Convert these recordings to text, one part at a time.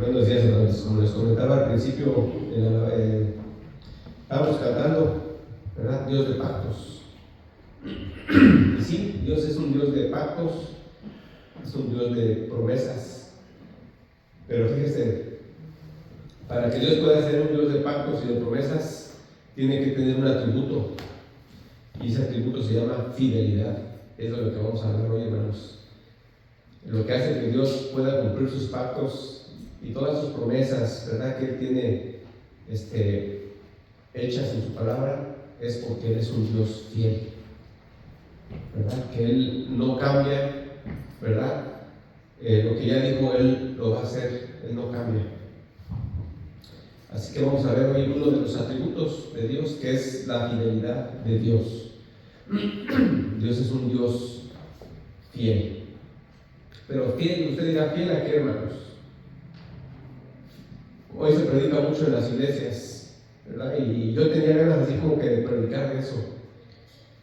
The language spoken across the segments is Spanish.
Buenos días, hermanos. Como les comentaba al principio, estábamos cantando, ¿verdad? Dios de pactos. Y sí, Dios es un Dios de pactos, es un Dios de promesas. Pero fíjese, para que Dios pueda ser un Dios de pactos y de promesas, tiene que tener un atributo. Y ese atributo se llama fidelidad. Eso es lo que vamos a hablar hoy, hermanos. Lo que hace que Dios pueda cumplir sus pactos y todas sus promesas, ¿verdad?, que Él tiene hechas en su palabra, es porque Él es un Dios fiel, ¿verdad? Que Él no cambia, ¿verdad? Lo que ya dijo Él lo va a hacer, Él no cambia. Así que vamos a ver hoy uno de los atributos de Dios, que es la fidelidad de Dios. Dios es un Dios fiel. Pero fiel, usted dirá, ¿fiel a qué, hermanos? Hoy se predica mucho en las iglesias, ¿verdad? Y yo tenía ganas así como que de predicar eso,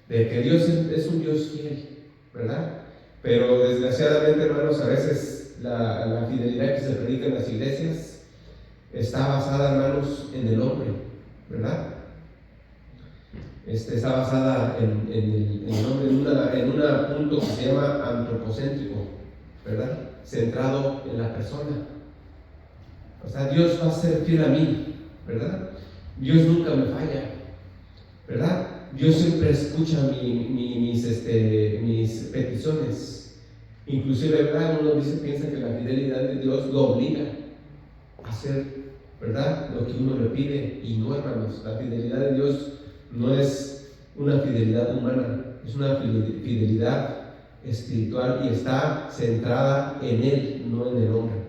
de que Dios es un Dios fiel, ¿verdad? Pero desgraciadamente, hermanos, a veces la fidelidad que se predica en las iglesias está basada, hermanos, en el hombre, ¿verdad? Está basada en el hombre, en un punto que se llama antropocéntrico, ¿verdad? Centrado en la persona. O sea, Dios va a ser fiel a mí, ¿verdad? Dios nunca me falla, ¿verdad? Dios siempre escucha mis peticiones. Inclusive, ¿verdad? Uno piensa que la fidelidad de Dios lo obliga a hacer, ¿verdad?, lo que uno le pide. Y no, hermanos, la fidelidad de Dios no es una fidelidad humana, es una fidelidad espiritual y está centrada en Él, no en el hombre.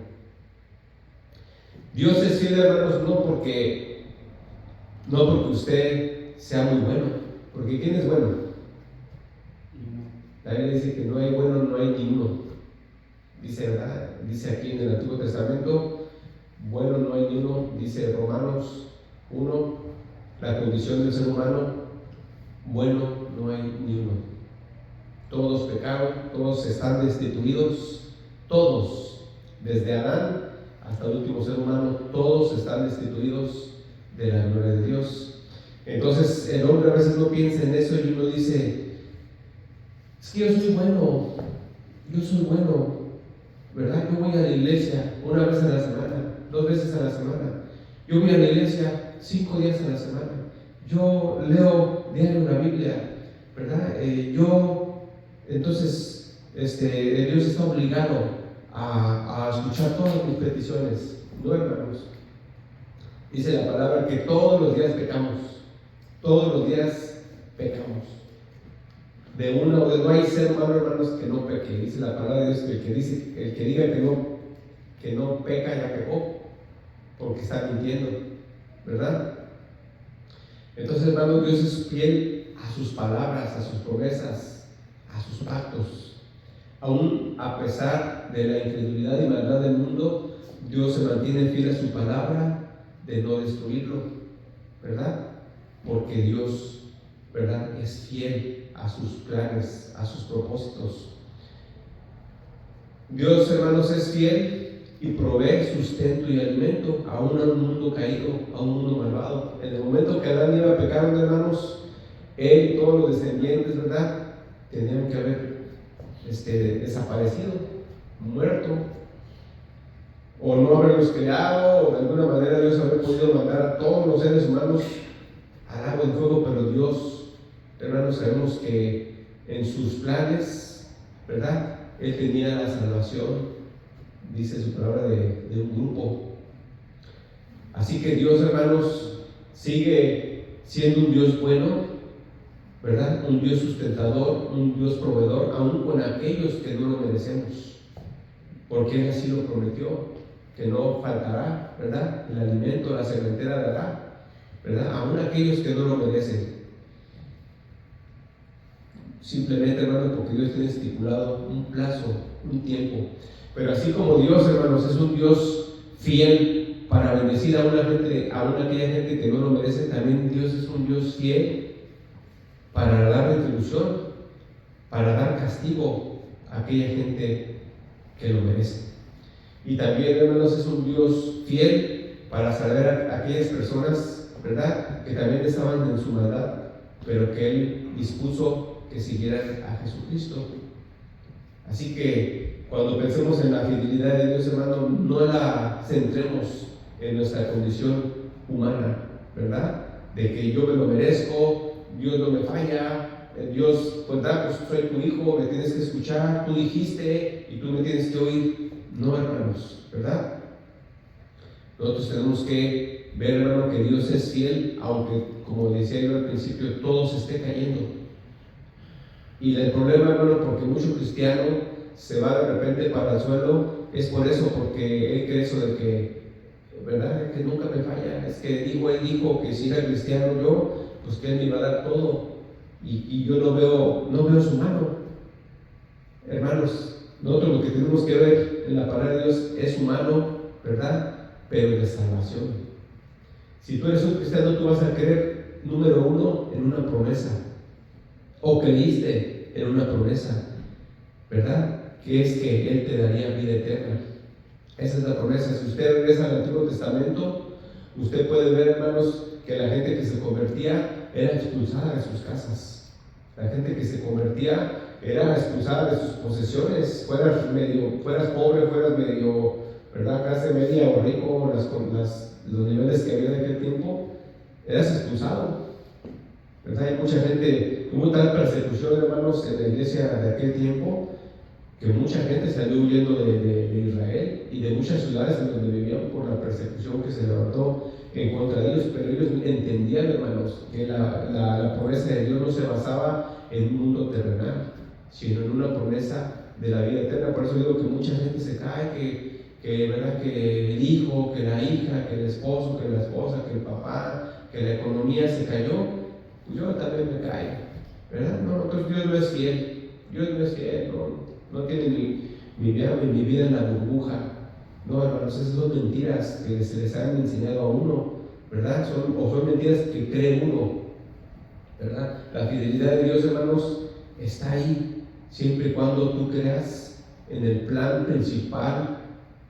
Dios es fiel, hermanos, no porque usted sea muy bueno, porque ¿quién es bueno? La Biblia dice que no hay bueno, no hay ni uno. Dice, ¿verdad? Dice aquí en el Antiguo Testamento, bueno no hay ni uno. Dice Romanos 1, la condición del ser humano, bueno no hay ni uno. Todos pecaron, todos están destituidos, todos, desde Adán hasta el último ser humano, todos están destituidos de la gloria de Dios. Entonces el hombre a veces no piensa en eso y uno dice, es que yo soy bueno, ¿verdad? Yo voy a la iglesia una vez a la semana, 2 veces a la semana. Yo voy a la iglesia 5 días a la semana. Yo leo diario la Biblia, ¿verdad? Entonces, Dios está obligado a escuchar todas mis peticiones. No, hermanos. Dice la palabra que todos los días pecamos. Todos los días pecamos. No hay ser humano, hermanos, que no peque. Dice la palabra de Dios que el que diga que no peca ya pecó, porque está mintiendo, ¿verdad? Entonces, hermanos, Dios es fiel a sus palabras, a sus promesas, a sus pactos. Aún a pesar de la incredulidad y maldad del mundo, Dios se mantiene fiel a su palabra de no destruirlo, ¿verdad? Porque Dios, ¿verdad?, es fiel a sus planes, a sus propósitos. Dios, hermanos, es fiel y provee sustento y alimento aún a un mundo caído, a un mundo malvado. En el momento que Adán iba pecando, hermanos, él y todos los descendientes, ¿verdad?, tenían que haber desaparecido, muerto, o no haberlos creado, o de alguna manera Dios haber podido mandar a todos los seres humanos al lago de fuego. Pero Dios, hermanos, sabemos que en sus planes, ¿verdad?, Él tenía la salvación, dice su palabra, de un grupo. Así que Dios, hermanos, sigue siendo un Dios bueno, ¿verdad?, un Dios sustentador, un Dios proveedor, aún con aquellos que no lo merecemos, porque Él así lo prometió, que no faltará, ¿verdad?, el alimento, la sementera dará, ¿verdad?, aún aquellos que no lo merecen. Simplemente, hermanos, porque Dios tiene estipulado un plazo, un tiempo. Pero así como Dios, hermanos, es un Dios fiel para bendecir a aquella gente que no lo merece, también Dios es un Dios fiel para dar retribución, para dar castigo a aquella gente que lo merece. Y también, hermanos, es un Dios fiel para salvar a aquellas personas, ¿verdad?, que también estaban en su maldad, pero que Él dispuso que siguieran a Jesucristo. Así que cuando pensemos en la fidelidad de Dios, hermano, no la centremos en nuestra condición humana, ¿verdad? De que yo me lo merezco, Dios no me falla, Dios, pues soy tu hijo, me tienes que escuchar, tú dijiste y tú me tienes que oír. No, hermanos, ¿verdad? Nosotros tenemos que ver, hermano, que Dios es fiel, aunque, como decía yo al principio, todo se esté cayendo. Y el problema, hermano, porque mucho cristiano se va de repente para el suelo, es por eso, porque él cree eso de que, ¿verdad?, que nunca me falla. Es que él dijo que si era cristiano yo, pues que él me iba a dar todo. Y yo no veo su mano. Hermanos, nosotros lo que tenemos que ver en la palabra de Dios es su mano, ¿verdad?, pero de salvación. Si tú eres un cristiano, tú vas a creer, número uno, en una promesa, o creíste en una promesa, ¿verdad?, que es que Él te daría vida eterna. Esa es la promesa. Si usted regresa al Antiguo Testamento, usted puede ver, hermanos, que la gente que se convertía era expulsada de sus casas. La gente que se convertía era expulsada de sus posesiones. Fueras pobre, fueras medio, ¿verdad?, clase media o rico, los niveles que había en aquel tiempo, eras expulsado, ¿verdad? Hay mucha gente, hubo tal persecución, hermanos, en la iglesia de aquel tiempo, que mucha gente salió huyendo de Israel y de muchas ciudades en donde vivían por la persecución que se levantó en contra de ellos. Pero ellos entendían, hermanos, que la promesa de Dios no se basaba en un mundo terrenal, sino en una promesa de la vida eterna. Por eso digo que mucha gente se cae, ¿verdad?, que el hijo, que la hija, que el esposo, que la esposa, que el papá, que la economía se cayó. Yo también me caigo, ¿verdad? No, entonces Dios no es fiel. Dios no es fiel, no tiene mi vida en la burbuja. No, hermanos, esas son mentiras que se les han enseñado a uno, ¿verdad? Son mentiras que cree uno, ¿verdad? La fidelidad de Dios, hermanos, está ahí, siempre y cuando tú creas en el plan principal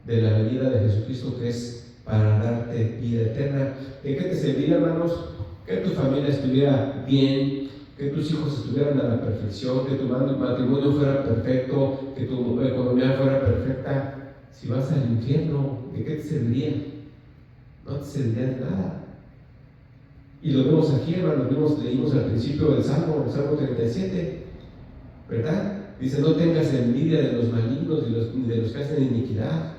de la venida de Jesucristo, que es para darte vida eterna. ¿De qué te serviría, hermanos, que tu familia estuviera bien, que tus hijos estuvieran a la perfección, que tu matrimonio fuera perfecto, que tu economía fuera perfecta? Si vas al infierno, ¿de qué te serviría? No te serviría de nada. Y lo vemos aquí, hermanos, leímos al principio del Salmo 37, ¿verdad? Dice: no tengas envidia de los malignos ni de los que hacen iniquidad,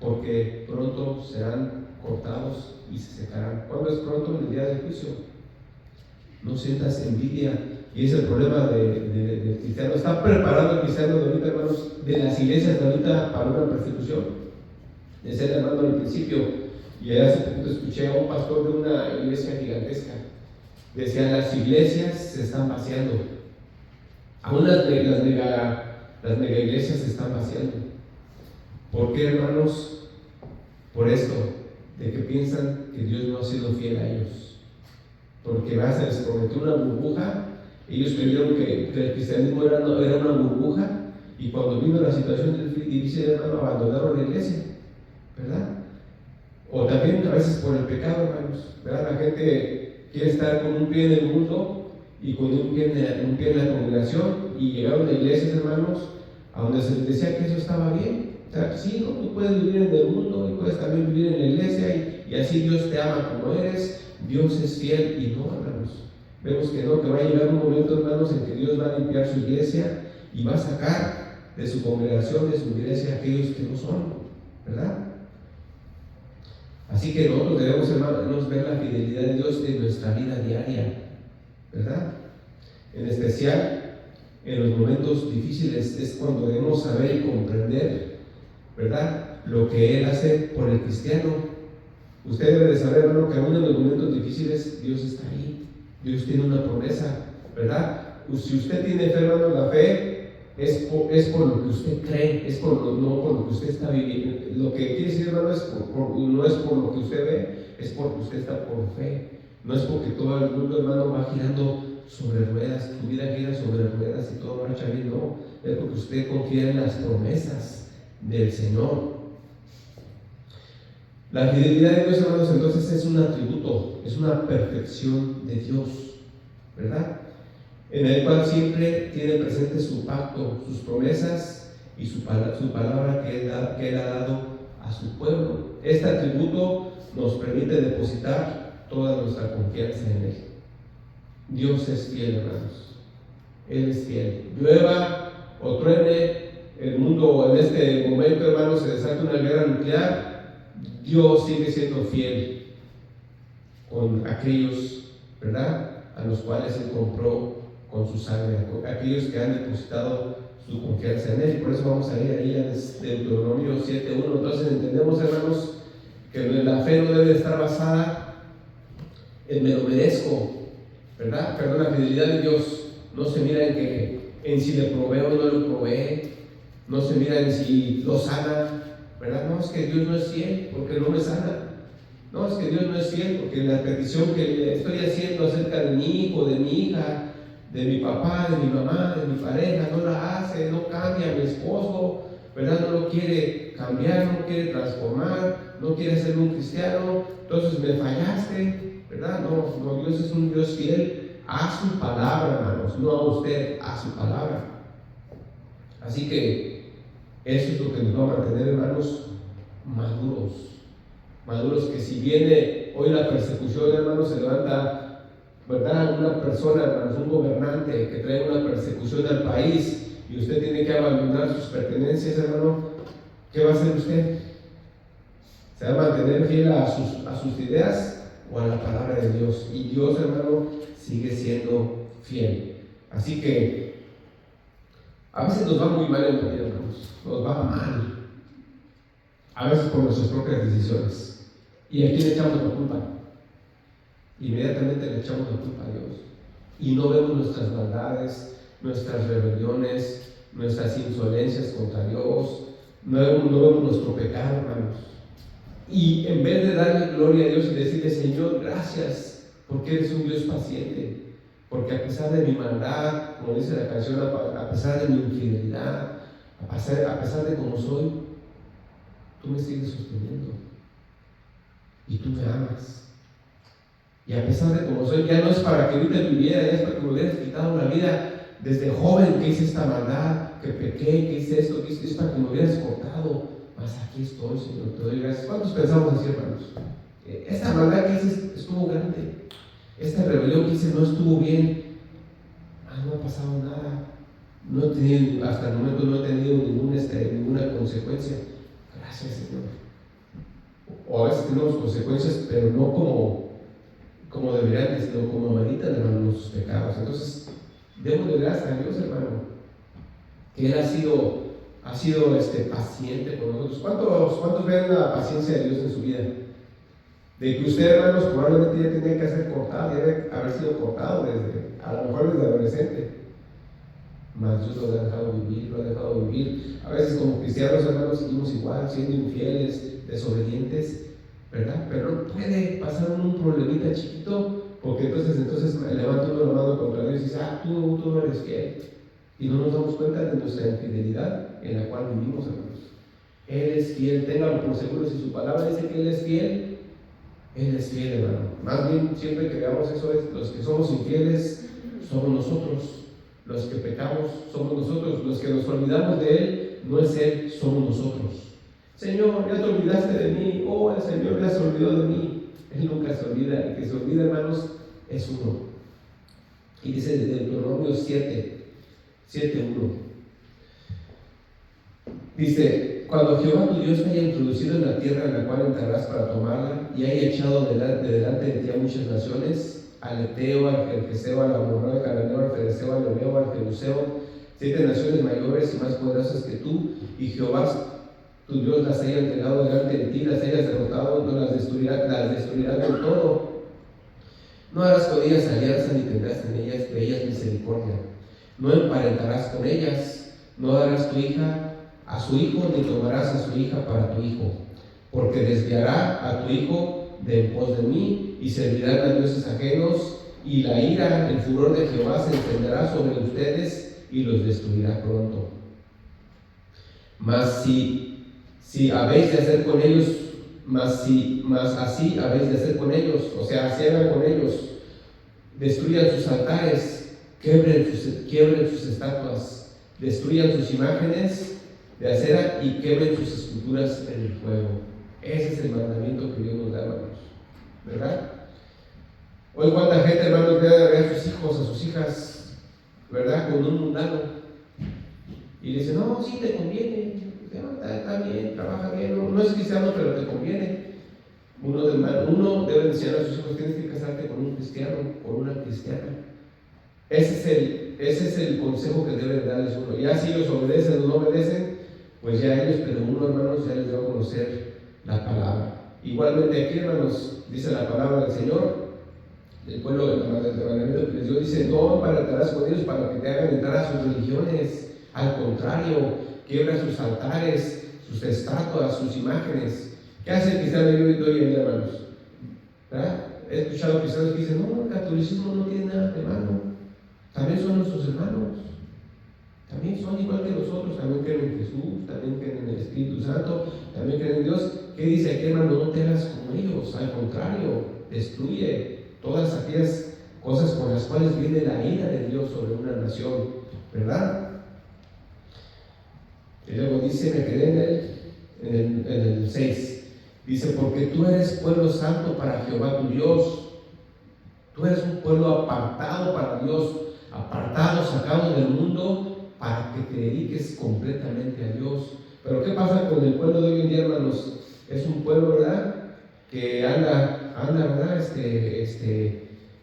porque pronto serán cortados y se secarán. ¿Cuándo es pronto? En el día del juicio. No sientas envidia. Y es el problema del cristiano. Está preparado el cristiano de ahorita, hermanos, de las iglesias de ahorita para una persecución. Decía el hermano al principio, y hace poquito escuché a un pastor de una iglesia gigantesca. Decía: las iglesias se están vaciando. Aún las mega iglesias se están vaciando. ¿Por qué, hermanos? Por esto, de que piensan que Dios no ha sido fiel a ellos. Porque se les prometió una burbuja. Ellos creyeron que el cristianismo era una burbuja, y cuando vino la situación difícil, hermano, abandonaron la iglesia, ¿verdad? O también a veces por el pecado, hermanos, ¿verdad? La gente quiere estar con un pie en el mundo y con un pie en la congregación, y llegaron a iglesias, hermanos, a donde se les decía que eso estaba bien. O sea, sí, ¿no? Tú puedes vivir en el mundo y puedes también vivir en la iglesia, y así Dios te ama como eres. Dios es fiel. Y no, hermanos, vemos que no, que va a llegar un momento, hermanos, en que Dios va a limpiar su iglesia y va a sacar de su congregación, de su iglesia, a aquellos que no son, ¿verdad? Así que nosotros debemos, hermanos, ver la fidelidad de Dios en nuestra vida diaria, ¿verdad? En especial en los momentos difíciles es cuando debemos saber y comprender, ¿verdad?, lo que Él hace por el cristiano. Usted debe de saber, hermano, que aún en los momentos difíciles Dios está ahí. Dios tiene una promesa, ¿verdad? Si usted tiene fe, hermano, la fe es por lo que usted cree, no por lo que usted está viviendo. Lo que quiere decir, hermano, no es por lo que usted ve, es porque usted está por fe. No es porque todo el mundo, hermano, va girando sobre ruedas, tu vida gira sobre ruedas y todo marcha bien, no. Es porque usted confía en las promesas del Señor. La fidelidad de Dios, hermanos, entonces es un atributo, es una perfección de Dios, ¿verdad? En el cual siempre tiene presente su pacto, sus promesas y su palabra que Él ha dado a su pueblo. Este atributo nos permite depositar toda nuestra confianza en Él. Dios es fiel, hermanos. Él es fiel. Llueva o truene, el mundo en este momento, hermanos, se desata una guerra nuclear, Dios sigue siendo fiel con aquellos, ¿verdad?, a los cuales Él compró con su sangre, con aquellos que han depositado su confianza en Él. Por eso vamos a ir ahí a Deuteronomio 7:1. Entonces entendemos, hermanos, que la fe no debe estar basada en me lo merezco, ¿verdad? Perdón, la fidelidad de Dios no se mira en si le provee o no le provee, no se mira en si lo sana, ¿verdad? No, es que Dios no es fiel porque no me sana. No, es que Dios no es fiel porque la petición que le estoy haciendo acerca de mi hijo, de mi hija, de mi papá, de mi mamá, de mi pareja, no la hace, no cambia mi esposo, ¿verdad? No lo quiere cambiar, no quiere transformar, no quiere ser un cristiano, entonces me fallaste, ¿verdad? No, Dios es un Dios fiel a su palabra, hermanos, no a usted, a su palabra. Así que eso es lo que nos va a mantener, hermanos, maduros, que si viene hoy la persecución, hermanos, se levanta, ¿verdad?, una persona, hermanos, un gobernante que trae una persecución al país y usted tiene que abandonar sus pertenencias, hermano, ¿qué va a hacer usted? ¿Se va a mantener fiel a sus ideas o a la palabra de Dios? Y Dios, hermano, sigue siendo fiel. Así que a veces nos va muy mal en la vida, hermanos, nos va mal, a veces por nuestras propias decisiones. ¿Y a quién le echamos la culpa? Inmediatamente le echamos la culpa a Dios. Y no vemos nuestras maldades, nuestras rebeliones, nuestras insolencias contra Dios, no vemos nuestro pecado, hermanos. Y en vez de darle gloria a Dios y decirle, Señor, gracias, porque eres un Dios paciente, porque a pesar de mi maldad, como dice la canción, a pesar de mi infidelidad, a pesar de cómo soy, tú me sigues sosteniendo. Y tú me amas. Y a pesar de cómo soy, ya no es para que ahorita viviera, ya es para que me hubieras quitado la vida desde joven, que hice esta maldad, que pequé, que hice esto, que hice esto, para que me hubieras cortado. Mas aquí estoy, Señor, te doy gracias. ¿Cuántos pensamos así, hermanos? Esta maldad que hice estuvo grande, esta rebelión que hice no estuvo bien, no ha pasado nada, no he tenido, hasta el momento no he tenido ninguna consecuencia. Gracias, Señor. O a veces tenemos consecuencias, pero no como deberían, sino como ameritan, hermano, nuestros pecados. Entonces, démosle gracias a Dios, hermano, que Él ha sido paciente con nosotros. ¿Cuántos ven la paciencia de Dios en su vida? De que usted, hermanos, probablemente ya tenía que ser cortado, debe haber sido cortado a lo mejor desde adolescente. Mas Dios lo ha dejado vivir. A veces como cristianos, hermanos, seguimos igual, siendo infieles, desobedientes, ¿verdad? Pero no puede pasar un problemita chiquito, porque entonces levanta uno la mano contra Dios y dice, tú no eres fiel. Y no nos damos cuenta de nuestra infidelidad en la cual vivimos, hermanos. Él es fiel, téngalo por seguro, si su palabra dice que Él es fiel, hermano. Más bien, siempre que veamos eso, los que somos infieles somos nosotros. Los que pecamos somos nosotros, los que nos olvidamos de Él, no es Él, somos nosotros. Señor, ya te olvidaste de mí, el Señor ya se olvidó de mí. Él nunca se olvida, el que se olvida, hermanos, es uno. Y dice en Deuteronomio 7:1. Dice, cuando Jehová tu Dios te haya introducido en la tierra en la cual entrarás para tomarla, y haya echado delante de ti a muchas naciones, al Eteo, al Gergeseo, al Amorreo, al Cananeo, al Fereceo, al Ebeo, al Jebuseo, 7 naciones mayores y más poderosas que tú, y Jehová tu Dios las haya entregado delante de ti, las hayas derrotado, no las destruirá del todo. No harás con ellas alianza ni tendrás de ellas misericordia. No emparentarás con ellas, no darás tu hija a su hijo, ni tomarás a su hija para tu hijo, porque desviará a tu hijo de en pos de mí, y servirán a dioses ajenos, y la ira, el furor de Jehová se encenderá sobre ustedes y los destruirá pronto. Mas si habéis de hacer con ellos mas así habéis de hacer con ellos, o sea, así hagan con ellos, destruyan sus altares, quiebren sus estatuas, destruyan sus imágenes de acera y quemen sus esculturas en el fuego. Ese es el mandamiento que Dios nos da, hermanos, ¿verdad? Hoy cuánta gente, hermanos, ve a sus hijos, a sus hijas, ¿verdad?, con un mundano y le dice, no, sí te conviene, está bien, trabaja bien, no es cristiano, pero te conviene. Uno debe enseñar a sus hijos, tienes que casarte con un cristiano, con una cristiana. Ese es el consejo que debe darles uno. Ya si ellos obedecen o no obedecen, pues ya ellos, pero uno, hermanos, ya les va a conocer la palabra. Igualmente aquí, hermanos, dice la palabra del Señor, el pueblo del mandamiento que les dio, dice, no emparejarás con ellos para que te hagan entrar a sus religiones. Al contrario, quiebra sus altares, sus estatuas, sus imágenes. ¿Qué hace el cristiano hoy en día, hermanos? ¿Verdad? He escuchado cristianos que dicen, no, el catolicismo no tiene nada de malo. También son nuestros hermanos. También son igual que nosotros, también creen en Jesús, también creen en el Espíritu Santo, también creen en Dios. ¿Qué dice aquí, hermano? No te hagas como ellos, al contrario, destruye todas aquellas cosas con las cuales viene la ira de Dios sobre una nación, ¿verdad? Y luego dice, me quedé en el 6, dice, porque tú eres pueblo santo para Jehová tu Dios, tú eres un pueblo apartado para Dios, apartado, sacado del mundo, para que te dediques completamente a Dios. Pero ¿qué pasa con el pueblo de hoy en día, hermanos? Es un pueblo, ¿verdad?, que anda, ¿verdad?,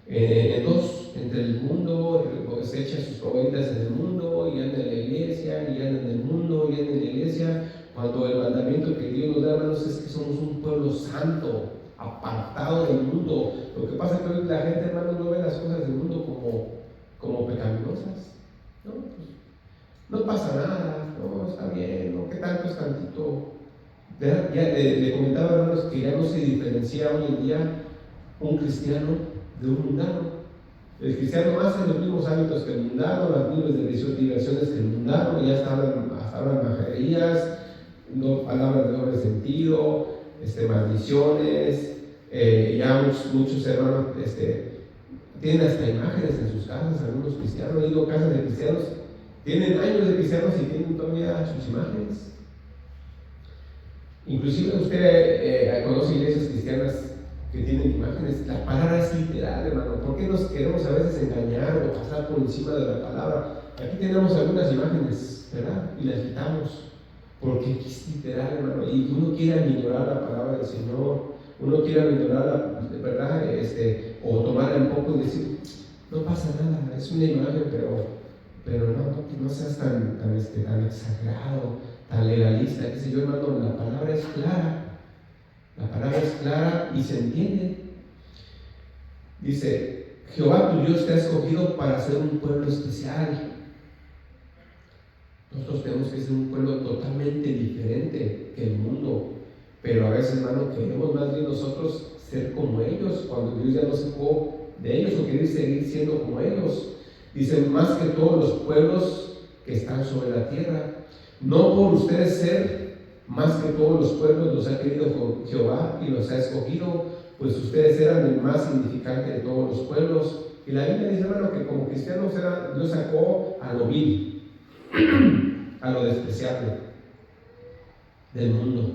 en dos, entre el mundo, se echa sus proveídas en el mundo, y anda en la iglesia, y anda en el mundo, y anda en la iglesia, cuando el mandamiento que Dios nos da, hermanos, es que somos un pueblo santo, apartado del mundo. Lo que pasa es que hoy la gente, hermanos, no ve las cosas del mundo como pecaminosas, ¿no? Pues, no pasa nada, no, está bien, no, ¿qué tanto es tantito? Ya le comentaba, hermanos, que ya no se diferencia hoy en día un cristiano de un mundano. El cristiano hace los mismos hábitos que el mundano, las mismas diversiones que el mundano, y ya hasta hablan majaderías, no, palabras de doble sentido, maldiciones, ya muchos hermanos tienen hasta imágenes en sus casas. Algunos cristianos, he ido a casas de cristianos, tienen años de cristianos y tienen todavía sus imágenes. Inclusive usted conoce iglesias cristianas que tienen imágenes. La palabra es literal, hermano. ¿Por qué nos queremos a veces engañar o pasar por encima de la palabra? Aquí tenemos algunas imágenes, ¿verdad?, y las quitamos porque aquí es literal, hermano. Y uno quiere aminorar la palabra del Señor, uno quiere aminorar ¿verdad?, o tomarla un poco y decir, no pasa nada, es una imagen, pero no seas tan exagerado, tan legalista, qué sé yo, hermano. La palabra es clara y se entiende. Dice, Jehová tu Dios te ha escogido para ser un pueblo especial. Nosotros tenemos que ser un pueblo totalmente diferente que el mundo, pero a veces, hermano, queremos más bien nosotros ser como ellos, cuando Dios ya nos sacó de ellos, o querer seguir siendo como ellos. Dice, más que todos los pueblos que están sobre la tierra. No por ustedes ser más que todos los pueblos los ha querido Jehová y los ha escogido, pues ustedes eran el más significante de todos los pueblos. Y la Biblia dice, hermano, que como cristianos Dios sacó a lo vil, a lo despreciable del mundo,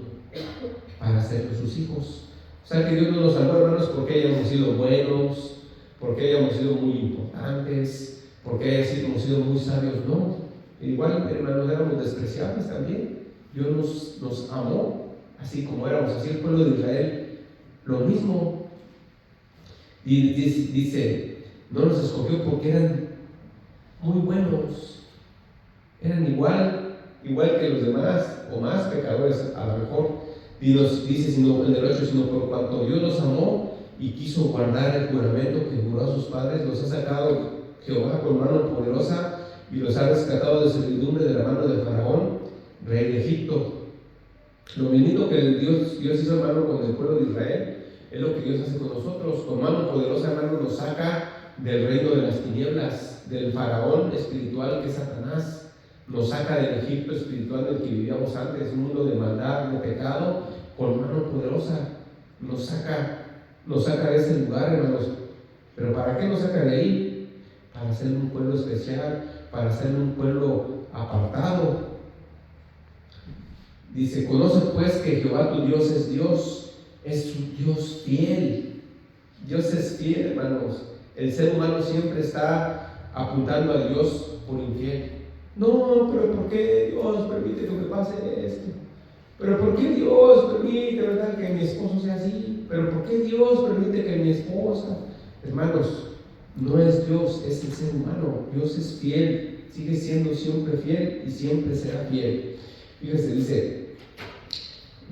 para ser sus hijos. O sea que Dios no nos salvó, hermanos, porque hayamos sido buenos, porque hayamos sido muy importantes, porque hayamos sido muy sabios, no. Igual, hermanos, éramos despreciables también. Dios nos amó, así como éramos, así el pueblo de Israel, lo mismo. Y dice, no nos escogió porque eran muy buenos, eran igual que los demás, o más pecadores a lo mejor. Y nos dice, en el 8, sino por cuanto Dios los amó y quiso guardar el juramento que juró a sus padres, los ha sacado Jehová con mano poderosa y los ha rescatado de servidumbre de la mano de Faraón, rey de Egipto. Lo mismo que Dios hizo, hermano, con el pueblo de Israel, es lo que Dios hace con nosotros. Con mano poderosa, hermano, nos saca del reino de las tinieblas, del faraón espiritual que es Satanás. Nos saca del Egipto espiritual del que vivíamos antes, un mundo de maldad, de pecado, con mano poderosa nos saca de ese lugar, hermanos. ¿Pero para qué nos saca de ahí? Para ser un pueblo especial, para ser un pueblo apartado. Dice, conoce pues que Jehová tu Dios es un Dios fiel. Dios es fiel, hermanos. El ser humano siempre está apuntando a Dios por infiel. No, pero ¿por qué Dios permite que me pase esto? ¿Pero por qué Dios permite, verdad, que mi esposo sea así? ¿Pero por qué Dios permite que mi esposa? Hermanos, no es Dios, es el ser humano. Dios es fiel, sigue siendo siempre fiel y siempre será fiel. Fíjense, dice,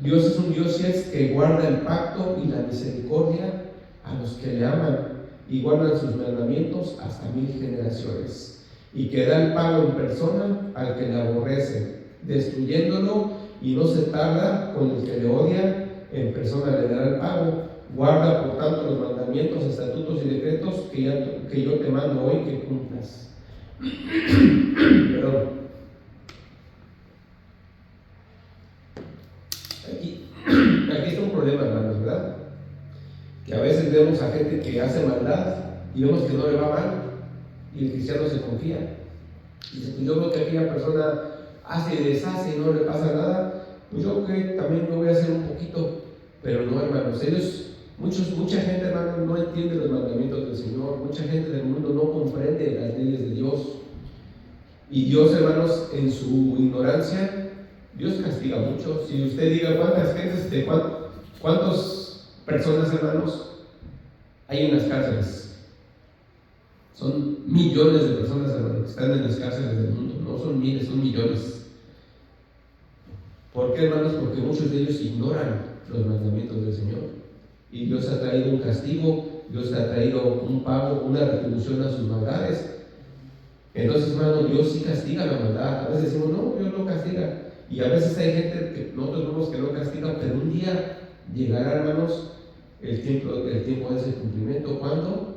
Dios es un Dios que guarda el pacto y la misericordia a los que le aman y guardan sus mandamientos hasta 1000 generaciones, y que da el pago en persona al que le aborrece, destruyéndolo, y no se tarda con el que le odia, en persona le dará el pago. Guarda por tanto los mandamientos, estatutos y decretos que yo te mando hoy que cumplas. Perdón. Aquí está un problema, hermanos, ¿verdad? Que a veces vemos a gente que hace maldad y vemos que no le va mal, y el cristiano se confía. Dice, pues yo veo que aquella persona hace y deshace y no le pasa nada, pues yo que también lo voy a hacer un poquito. Pero no, hermanos, mucha gente, hermanos, no entiende los mandamientos del Señor. Mucha gente del mundo no comprende las leyes de Dios. Y Dios, hermanos, en su ignorancia, Dios castiga mucho. Si usted diga cuántas gentes, cuántas personas, hermanos, hay en las cárceles. Son millones de personas, hermanos, que están en las cárceles del mundo. No son miles, son millones. ¿Por qué, hermanos? Porque muchos de ellos ignoran los mandamientos del Señor. Y Dios ha traído un castigo, Dios ha traído un pago, una retribución a sus maldades. Entonces, hermano, Dios sí castiga la maldad. A veces decimos, no, Dios no castiga. Y a veces hay gente que nosotros vemos que no castiga, pero un día llegará, hermanos, el tiempo de ese cumplimiento. ¿Cuándo?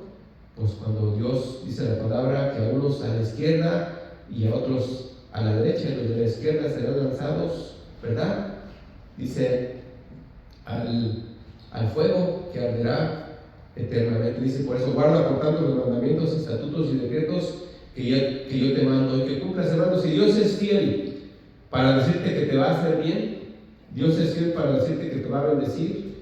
Pues cuando Dios dice la palabra que a unos a la izquierda y a otros a la derecha, y los de la izquierda serán lanzados, ¿verdad? Dice, al fuego que arderá eternamente. Dice, por eso guarda por tanto los mandamientos, estatutos y decretos que yo te mando y que cumplas, hermanos. Si Dios es fiel para decirte que te va a hacer bien, Dios es fiel para decirte que te va a bendecir.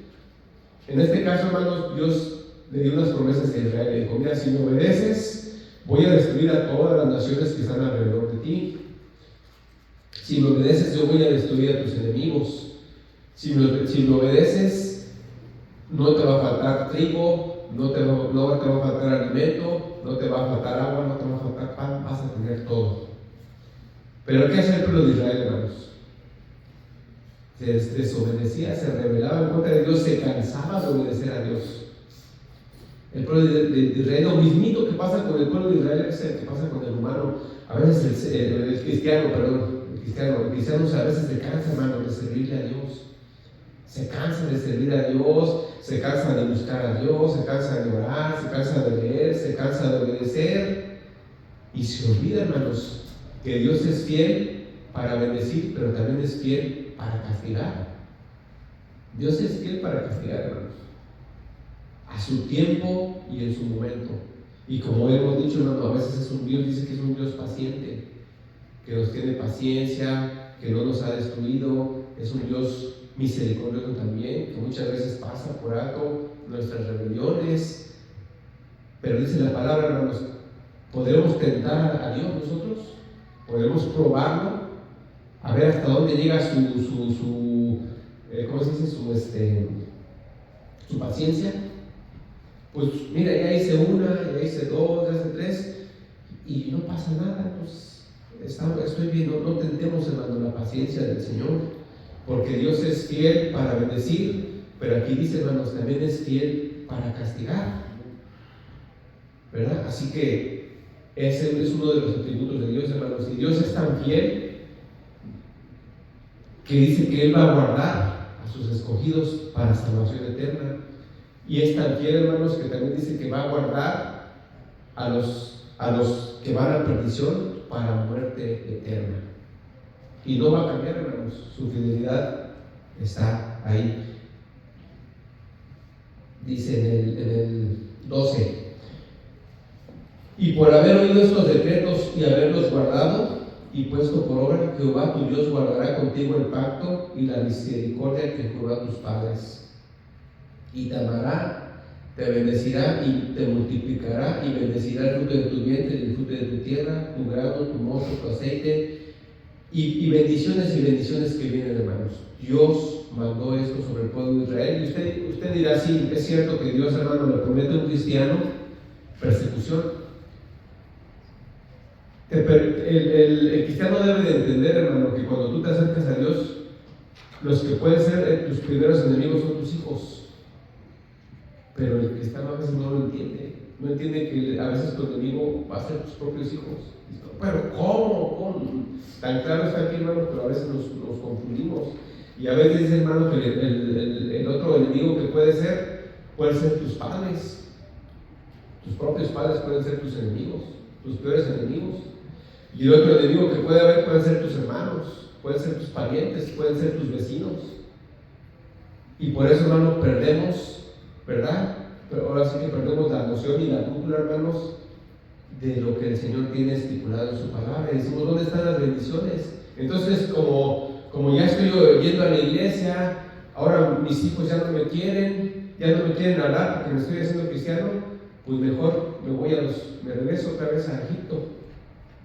En este caso, hermanos, Dios le dio unas promesas a Israel. Le dijo, mira, si me obedeces, voy a destruir a todas las naciones que están alrededor de ti. Si me obedeces, yo voy a destruir a tus enemigos. Si me obedeces, no te va a faltar trigo, no te va a faltar alimento, no te va a faltar agua, no te va a faltar pan, vas a tener todo. Pero ¿qué hacía el pueblo de Israel, hermanos? Se desobedecía, se rebelaba en contra de Dios, se cansaba de obedecer a Dios. El pueblo de Israel, lo mismito que pasa con el pueblo de Israel es el que pasa con el humano. A veces el cristiano a veces se cansa, hermano, de servirle a Dios. Se cansa de servir a Dios, se cansa de buscar a Dios, se cansa de orar, se cansa de leer, se cansa de obedecer. Y se olvida, hermanos, que Dios es fiel para bendecir, pero también es fiel para castigar. Dios es fiel para castigar, hermanos, a su tiempo y en su momento. Y como hemos dicho, hermano, a veces es un Dios, dice que es un Dios paciente, que nos tiene paciencia, que no nos ha destruido. Es un Dios misericordioso también, que muchas veces pasa por alto nuestras rebeliones. Pero dice la palabra, hermanos, ¿podremos tentar a Dios nosotros? ¿Podemos probarlo? A ver hasta dónde llega ¿cómo se dice? Su paciencia. Pues mira, ya hice una, ya hice dos, ya hice tres, y no pasa nada. Pues estoy bien. No tentemos, hermano, la paciencia del Señor, porque Dios es fiel para bendecir, pero aquí dice, hermanos, también es fiel para castigar, ¿verdad? Así que ese es uno de los atributos de Dios, hermanos. Y Dios es tan fiel que dice que Él va a guardar a sus escogidos para salvación eterna. Y es tan fiel, hermanos, que también dice que va a guardar a los que van a perdición para muerte eterna. Y no va a cambiar, hermanos, su fidelidad está ahí. Dice en el 12: y por haber oído estos decretos y haberlos guardado y puesto por obra, Jehová tu Dios guardará contigo el pacto y la misericordia que juró a tus padres, y te amará, te bendecirá y te multiplicará, y bendecirá el fruto de tu vientre y el fruto de tu tierra, tu grano, tu mosto, tu aceite, y bendiciones que vienen, hermanos. Dios mandó esto sobre el pueblo de Israel. Y usted dirá: sí, es cierto que Dios, hermano, le promete a un cristiano persecución. El cristiano debe de entender, hermano, que cuando tú te acercas a Dios, los que pueden ser tus primeros enemigos son tus hijos. Pero el cristiano a veces no lo entiende. No entiende que a veces tu enemigo va a ser tus propios hijos. Pero ¿cómo? Tan claro está aquí, hermano, pero a veces nos confundimos. Y a veces dice, hermano, que el otro enemigo que puede ser tus padres. Tus propios padres pueden ser tus enemigos, tus peores enemigos. Y el otro enemigo que puede haber pueden ser tus hermanos, pueden ser tus parientes, pueden ser tus vecinos. Y por eso, hermano, perdemos, ¿verdad? Pero ahora sí que perdemos la noción y la brújula, hermanos, de lo que el Señor tiene estipulado en su palabra. Y decimos: ¿dónde están las bendiciones? Entonces, como ya estoy yendo a la iglesia, ahora mis hijos ya no me quieren hablar porque me estoy haciendo cristiano, pues mejor me regreso otra vez a Egipto.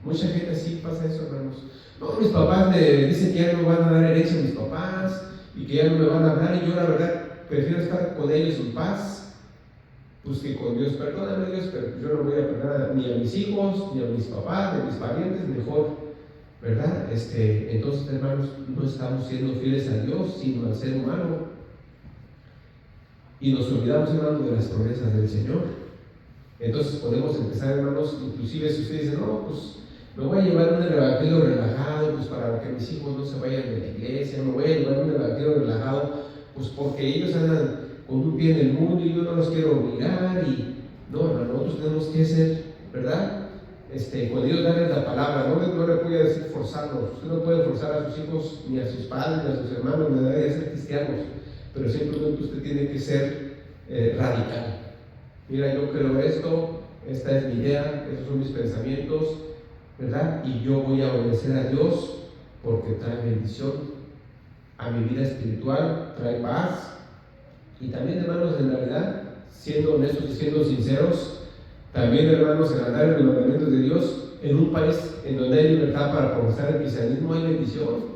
Mucha gente así pasa eso, hermanos. No, mis papás me dicen que ya no me van a dar herencia a mis papás y que ya no me van a hablar, y yo la verdad prefiero estar con ellos en paz, pues que con Dios. Perdóname, Dios, pero yo no voy a perdonar ni a mis hijos, ni a mis papás, ni a mis parientes, mejor, ¿verdad? Entonces, hermanos, no estamos siendo fieles a Dios, sino al ser humano. Y nos olvidamos, hermanos, de las promesas del Señor. Entonces podemos empezar, hermanos, inclusive si usted dice: no, pues me voy a llevar un evangelio relajado, pues para que mis hijos no se vayan de la iglesia, me voy a llevar un evangelio relajado, pues porque ellos andan con un pie en el mundo y yo no los quiero obligar. Y no, hermano, nosotros tenemos que ser, ¿verdad? Con Dios darles la palabra, no le puede decir forzarlos. Usted no puede forzar a sus hijos, ni a sus padres, ni a sus hermanos, ni a nadie a ser cristianos, pero simplemente usted tiene que ser radical. Mira, yo creo esto, esta es mi idea, esos son mis pensamientos, ¿verdad? Y yo voy a obedecer a Dios porque trae bendición a mi vida espiritual, trae paz. Y también, hermanos, en realidad, siendo honestos y siendo sinceros, también, hermanos, en andar en los mandamientos de Dios, en un país en donde hay libertad para profesar el cristianismo, hay bendición.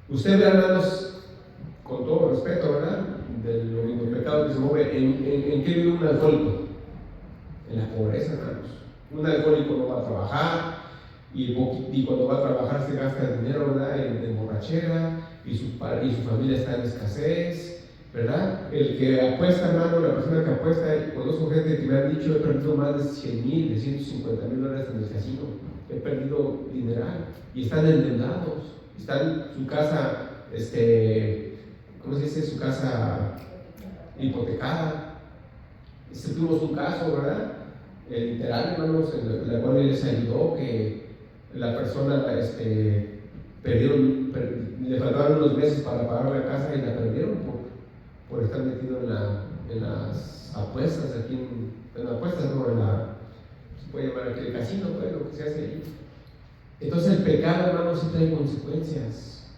Usted ve, hermanos, con todo respeto, ¿verdad?, del pecado que se mueve, ¿en qué vive un alcohólico? En la pobreza, hermanos. Un alcohólico no va a trabajar, y cuando va a trabajar se gasta el dinero, ¿verdad?, en borrachera, y su familia está en escasez, ¿verdad? El que apuesta, hermano, la persona que apuesta, conozco gente que me han dicho: he perdido más de 100,000, de 150,000 dólares en el casino, he perdido dineral, y están endeudados, están su casa, ¿cómo se dice? Su casa hipotecada. Tuvimos un caso, ¿verdad? Literal, hermanos, en la cual les ayudó, que la persona le faltaban unos meses para pagar la casa y la perdieron por estar metido en las apuestas, aquí en las apuestas, no, se puede llamar aquí el casino, pues, lo que se hace ahí. Entonces el pecado, hermanos, sí trae consecuencias.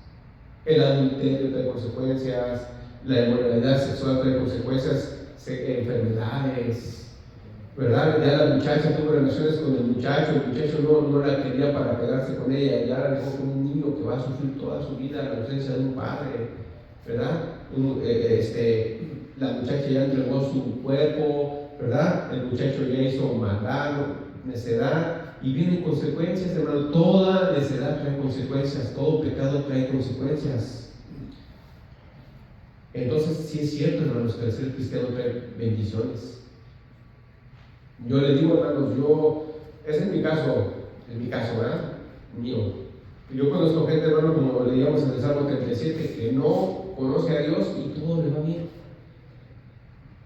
El adulterio trae consecuencias, la inmoralidad sexual trae consecuencias, enfermedades, ¿verdad? Ya la muchacha tuvo relaciones con el muchacho no la quería para quedarse con ella, ya la dejó con un niño que va a sufrir toda su vida la ausencia de un padre, ¿verdad? La muchacha ya entregó su cuerpo, ¿verdad? El muchacho ya hizo maldad, necedad, y vienen consecuencias, hermano. Toda necedad trae consecuencias, todo pecado trae consecuencias. Entonces, sí es cierto, hermanos, que el ser cristiano trae bendiciones. Yo le digo, hermanos, ese es mi caso, ¿verdad? Mío. Yo conozco gente, hermano, como leíamos en el Salmo 37, que no conoce a Dios y todo le va bien.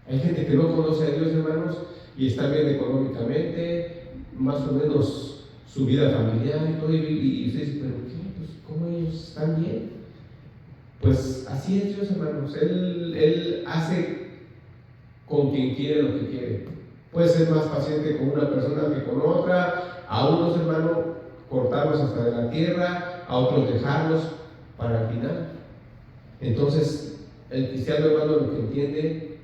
Hay gente que no conoce a Dios, hermanos, y está bien económicamente, más o menos su vida familiar y todo, y usted dice: ¿pero qué? Pues, ¿cómo ellos están bien? Pues así es Dios, hermanos. Él hace con quien quiere lo que quiere. Puede ser más paciente con una persona que con otra. A unos, hermanos, cortarlos hasta de la tierra, a otros dejarlos para el final. Entonces, el cristiano, hermano, lo que entiende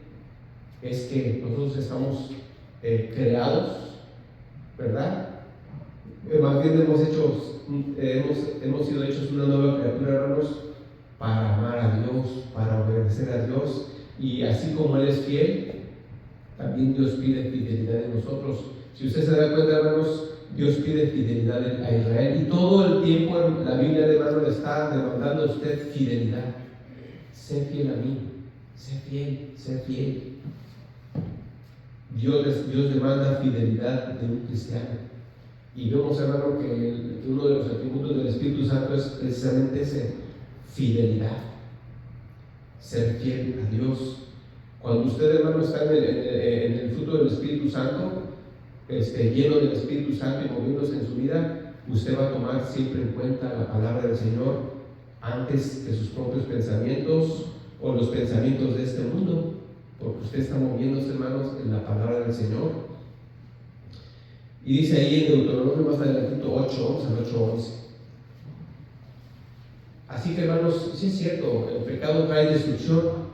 es que nosotros estamos creados, ¿verdad? Más bien hemos sido hechos una nueva criatura, hermanos, para amar a Dios, para obedecer a Dios. Y así como Él es fiel, también Dios pide fidelidad en nosotros. Si usted se da cuenta, hermanos, Dios pide fidelidad a Israel. Y todo el tiempo la Biblia, hermano, le está demandando a usted fidelidad. Sé fiel a mí, sé fiel, sé fiel. Dios demanda fidelidad de un cristiano. Y vemos, hermano, que uno de los atributos del Espíritu Santo es precisamente ese, fidelidad. Ser fiel a Dios. Cuando usted, hermano, está en el fruto del Espíritu Santo, lleno del Espíritu Santo y moviéndose en su vida, usted va a tomar siempre en cuenta la palabra del Señor antes que sus propios pensamientos o los pensamientos de este mundo, porque usted está moviéndose, hermanos, en la palabra del Señor. Y dice ahí en Deuteronomio más adelantito 8:11 al 8:11. Así que, hermanos, sí es cierto, el pecado trae destrucción,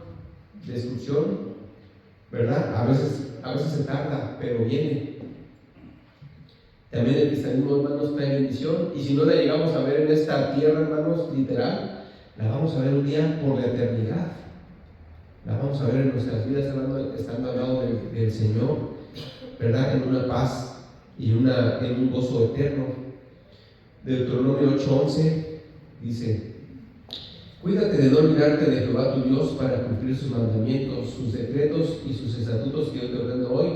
¿verdad? A veces se tarda, pero viene. También el cristianismo, hermanos, trae bendición, y si no la llegamos a ver en esta tierra, hermanos, literal, la vamos a ver un día por la eternidad. La vamos a ver en nuestras vidas, hermanos, estando al lado del Señor, ¿verdad? En una paz y en un gozo eterno. Deuteronomio 8:11 dice: cuídate de no olvidarte de Jehová tu Dios para cumplir sus mandamientos, sus decretos y sus estatutos que yo te ordeno hoy.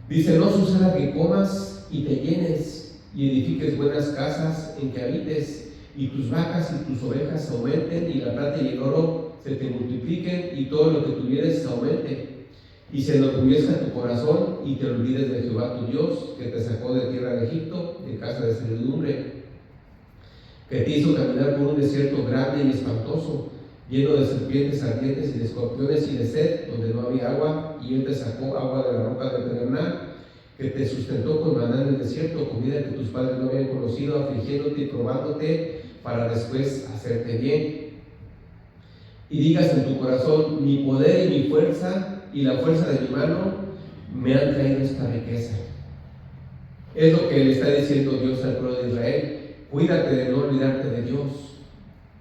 Dice: no suceda que comas y te llenes y edifiques buenas casas en que habites, y tus vacas y tus ovejas aumenten, y la plata y el oro se te multipliquen, y todo lo que tuvieres aumente. Y se enorgullezca tu corazón y te olvides de Jehová tu Dios, que te sacó de tierra de Egipto, de casa de servidumbre, que te hizo caminar por un desierto grande y espantoso, lleno de serpientes ardientes y de escorpiones y de sed, donde no había agua, y él te sacó agua de la roca de Pedernal, que te sustentó con maná en el desierto, comida que tus padres no habían conocido, afligiéndote y probándote, para después hacerte bien. Y digas en tu corazón: mi poder y mi fuerza y la fuerza de mi mano me han traído esta riqueza. Es lo que le está diciendo Dios al pueblo de Israel. Cuídate de no olvidarte de Dios.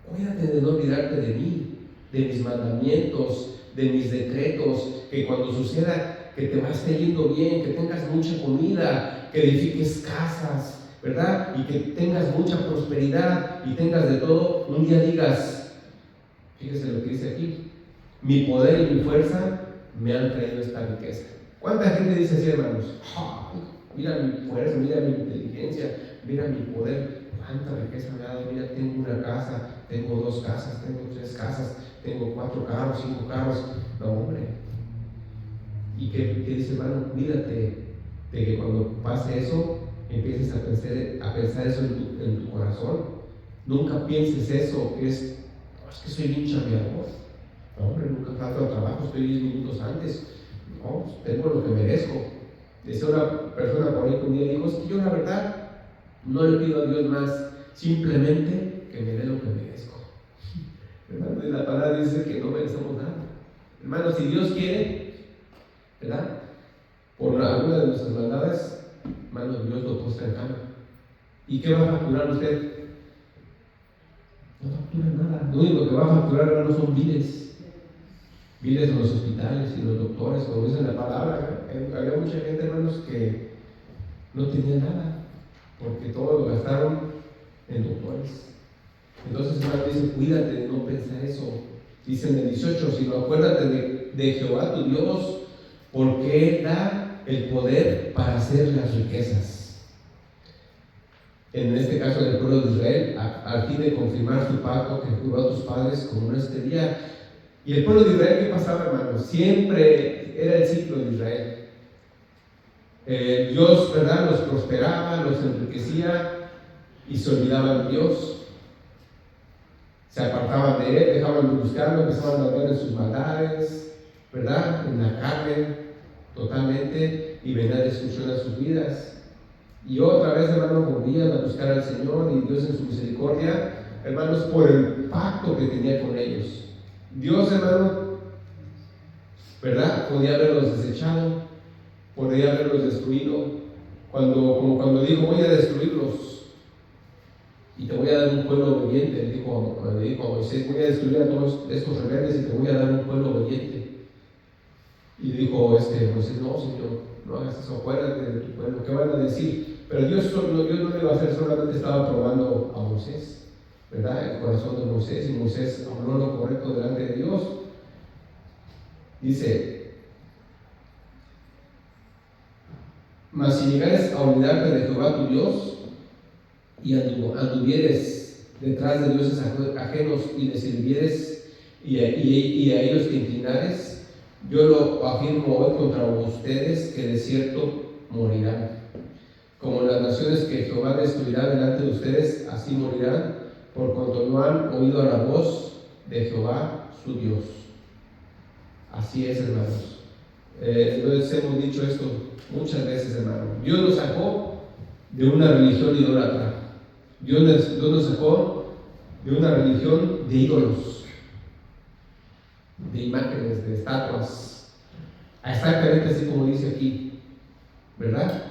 Cuídate de no olvidarte de mí, de mis mandamientos, de mis decretos, que cuando suceda que te esté yendo bien, que tengas mucha comida, que edifiques casas, ¿verdad? Y que tengas mucha prosperidad y tengas de todo, un día digas, fíjese lo que dice aquí: mi poder y mi fuerza me han traído esta riqueza. ¿Cuánta gente dice así, hermanos? Mira mi fuerza, mira mi inteligencia, mira mi poder, cuánta riqueza me ha dado. Mira, tengo una casa, tengo 2 casas, tengo 3 casas, tengo 4 carros, 5 carros. No, hombre. ¿Y qué dice, hermano? Cuídate de que cuando pase eso, empieces a pensar eso en tu corazón. Nunca pienses eso, que es que soy bien chambeador. No, hombre, nunca falta el trabajo, estoy 10 minutos antes. No, pues tengo lo que merezco. Decía una persona por ahí que un día dijo: es que yo la verdad no le pido a Dios más, simplemente que me dé lo que merezco. Hermano, y la palabra dice que no merecemos nada. Hermano, si Dios quiere, ¿verdad?, por alguna de nuestras maldades, hermano, Dios lo postra en cama. ¿Y qué va a facturar usted? No factura nada. Lo único que va a facturar, hermano, son viles en los hospitales y los doctores, como dice la palabra. Había mucha gente, hermanos, que no tenía nada, porque todo lo gastaron en doctores. Entonces, hermano, dice: cuídate de no pensar eso. Dice en el 18: sino acuérdate de Jehová tu Dios, porque Él da el poder para hacer las riquezas. En este caso, del pueblo de Israel, al fin de confirmar su pacto que juró a tus padres, como en este día. Y el pueblo de Israel, ¿qué pasaba, hermano? Siempre era el ciclo de Israel. Dios, ¿verdad?, los prosperaba, los enriquecía y se olvidaban de Dios. Se apartaban de él, dejaban de buscarlo, empezaban a andar en sus maldades, ¿verdad? En la carne, totalmente, y venía destrucción a sus vidas. Y otra vez, hermanos, volvían a buscar al Señor y Dios en su misericordia, hermanos, por el pacto que tenía con ellos. Dios, hermano, ¿verdad? Podía haberlos desechado, podía haberlos destruido, como cuando dijo, voy a destruirlos y te voy a dar un pueblo obediente. Le dijo a Moisés, voy a destruir a todos estos rebeldes y te voy a dar un pueblo obediente. Y dijo Moisés, no, Señor, no hagas eso, acuérdate de tu pueblo, ¿qué van a decir? Pero Dios no lo iba a hacer, solamente estaba probando a Moisés, ¿verdad? El corazón de Moisés, y Moisés habló lo correcto delante de Dios. Dice, mas si llegares a olvidarte de Jehová tu Dios, y anduvieres detrás de dioses ajenos y les sirvieres y a ellos te inclinares, yo lo afirmo hoy contra ustedes que de cierto morirán. Como las naciones que Jehová destruirá delante de ustedes, así morirán, por cuanto no han oído a la voz de Jehová su Dios. Así es, hermanos. Entonces hemos dicho esto muchas veces, hermano. Dios nos sacó de una religión idólatra. Dios nos sacó de una religión de ídolos, de imágenes, de estatuas. Exactamente así como dice aquí, ¿verdad?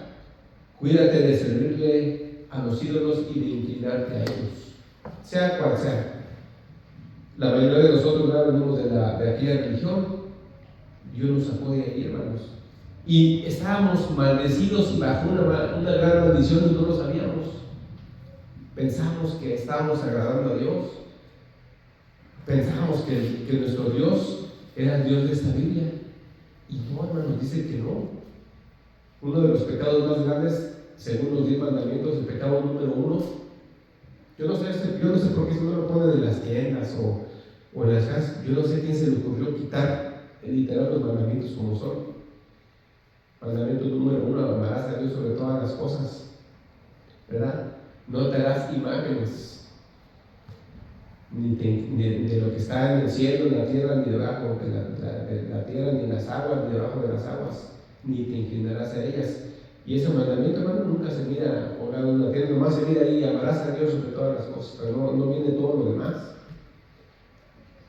Cuídate de servirle a los ídolos y de inclinarte a ellos, sea cual sea. La mayoría de nosotros ya venimos de aquella religión. Dios nos sacó de ahí, hermanos. Y estábamos maldecidos y bajo una gran maldición y no lo sabíamos. Pensamos que estábamos agradando a Dios. Pensamos que nuestro Dios era el Dios de esta Biblia. Y no, hermanos, dice que no. Uno de los pecados más grandes, según los 10 mandamientos, el pecado número 1. Yo no sé por qué eso no lo ponen en las tiendas o en las casas. Yo no sé quién se le ocurrió quitar literal los mandamientos como son. Mandamiento número 1, amarás a Dios sobre todas las cosas, ¿verdad? No te harás imágenes ni de lo que está en el cielo, en la tierra, ni debajo de la tierra, ni en las aguas, ni debajo de las aguas, ni te inclinarás a ellas. Y ese mandamiento, hermano, nunca se mira colgado en la tierra, nomás se mira ahí, amarás a Dios sobre todas las cosas, pero no viene todo lo demás.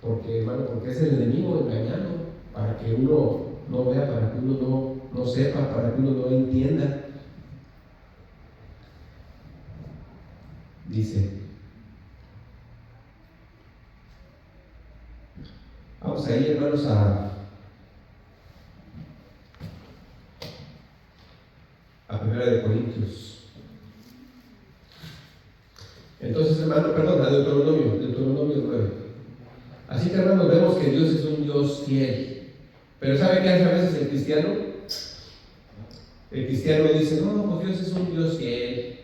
Porque, hermano, porque es el enemigo engañando, para que uno no vea, para que uno no sepa, para que uno no entienda. Dice, vamos a ir, hermanos, a 1 de Corintios. Entonces, hermano, perdón, a Deuteronomio 9. Así que, hermanos, vemos que Dios es un Dios fiel. Pero ¿sabe qué hace a veces el cristiano? El cristiano dice, no, pues Dios es un Dios fiel,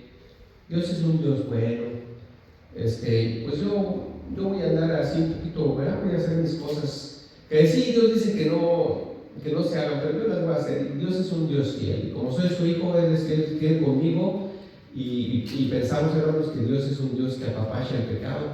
Dios es un Dios bueno. Pues yo voy a andar así un poquito, ¿verdad? Voy a hacer mis cosas. Que sí, Dios dice que no se hagan, pero yo las voy a hacer. Dios es un Dios fiel. Como soy su hijo, Él es fiel conmigo. Y pensamos, hermanos, que Dios es un Dios que apapacha el pecado.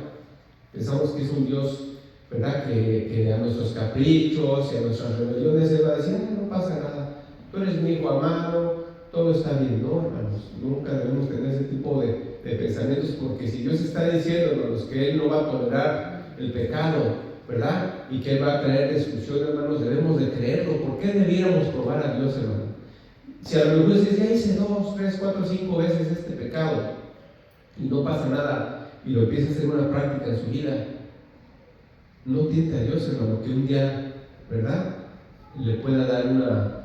Pensamos que es un Dios, ¿verdad? Que a nuestros caprichos y a nuestras rebeliones Él va a decir, no pasa nada, tú eres mi hijo amado, todo está bien. No, hermanos, nunca debemos tener ese tipo de pensamientos, porque si Dios está diciéndonos que Él no va a tolerar el pecado, ¿verdad? Y que Él va a traer destrucción, hermanos, debemos de creerlo. ¿Por qué debiéramos probar a Dios, hermano? Si a lo mejor dices, ya hice 2, 3, 4, 5 veces este pecado y no pasa nada, y lo empieza a hacer una práctica en su vida, no tiente a Dios, hermano, que un día, ¿verdad?, le pueda dar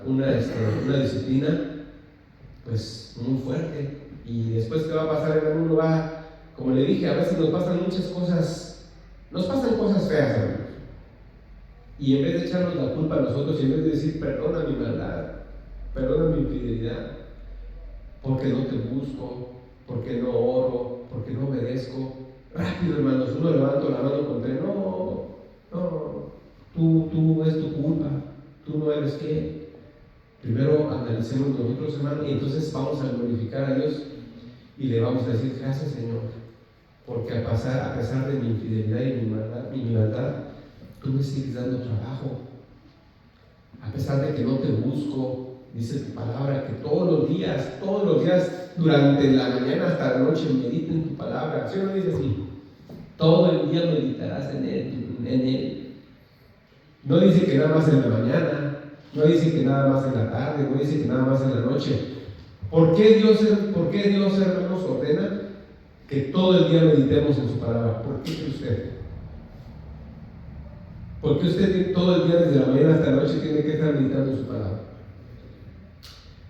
una disciplina pues muy fuerte. Y después, ¿qué va a pasar, hermano? Uno va, como le dije, a veces nos pasan muchas cosas, nos pasan cosas feas, hermano, y en vez de echarnos la culpa a nosotros, y en vez de decir, perdona mi maldad, perdona mi infidelidad, porque no te busco, porque no oro, porque no obedezco, rápido, hermanos, uno levanta la mano contra él, no, tú es tu culpa, tú no eres qué. Primero analicemos nosotros, hermano, y entonces vamos a glorificar a Dios y le vamos a decir, gracias, Señor, porque a pesar de mi infidelidad y mi maldad, tú me sigues dando trabajo. A pesar de que no te busco, dice tu palabra que todos los días, durante la mañana hasta la noche, medita en tu palabra. ¿Sí o no dice así? Todo el día meditarás en él. No dice que nada más en la mañana, no dice que nada más en la tarde, no dice que nada más en la noche. ¿Por qué Dios, hermanos, ordena que todo el día meditemos en su palabra? ¿Por qué cree usted? ¿Por qué usted todo el día, desde la mañana hasta la noche, tiene que estar meditando en su palabra?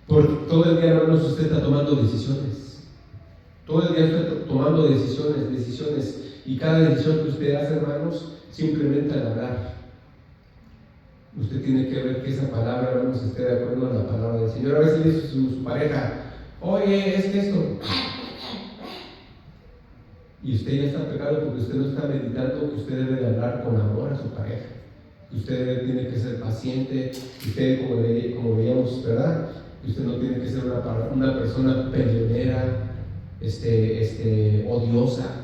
Porque todo el día, hermanos, usted está tomando decisiones. Todo el día usted está tomando decisiones. Y cada decisión que usted hace, hermanos, simplemente al hablar, usted tiene que ver que esa palabra, hermanos, esté de acuerdo a la palabra del Señor. A veces le dice a su pareja: oye, es que esto. Y usted ya está pecado porque usted no está meditando que usted debe de hablar con amor a su pareja. Que usted tiene que ser paciente. Que usted, como veíamos, ¿verdad? Que usted no tiene que ser una persona peleonera, odiosa.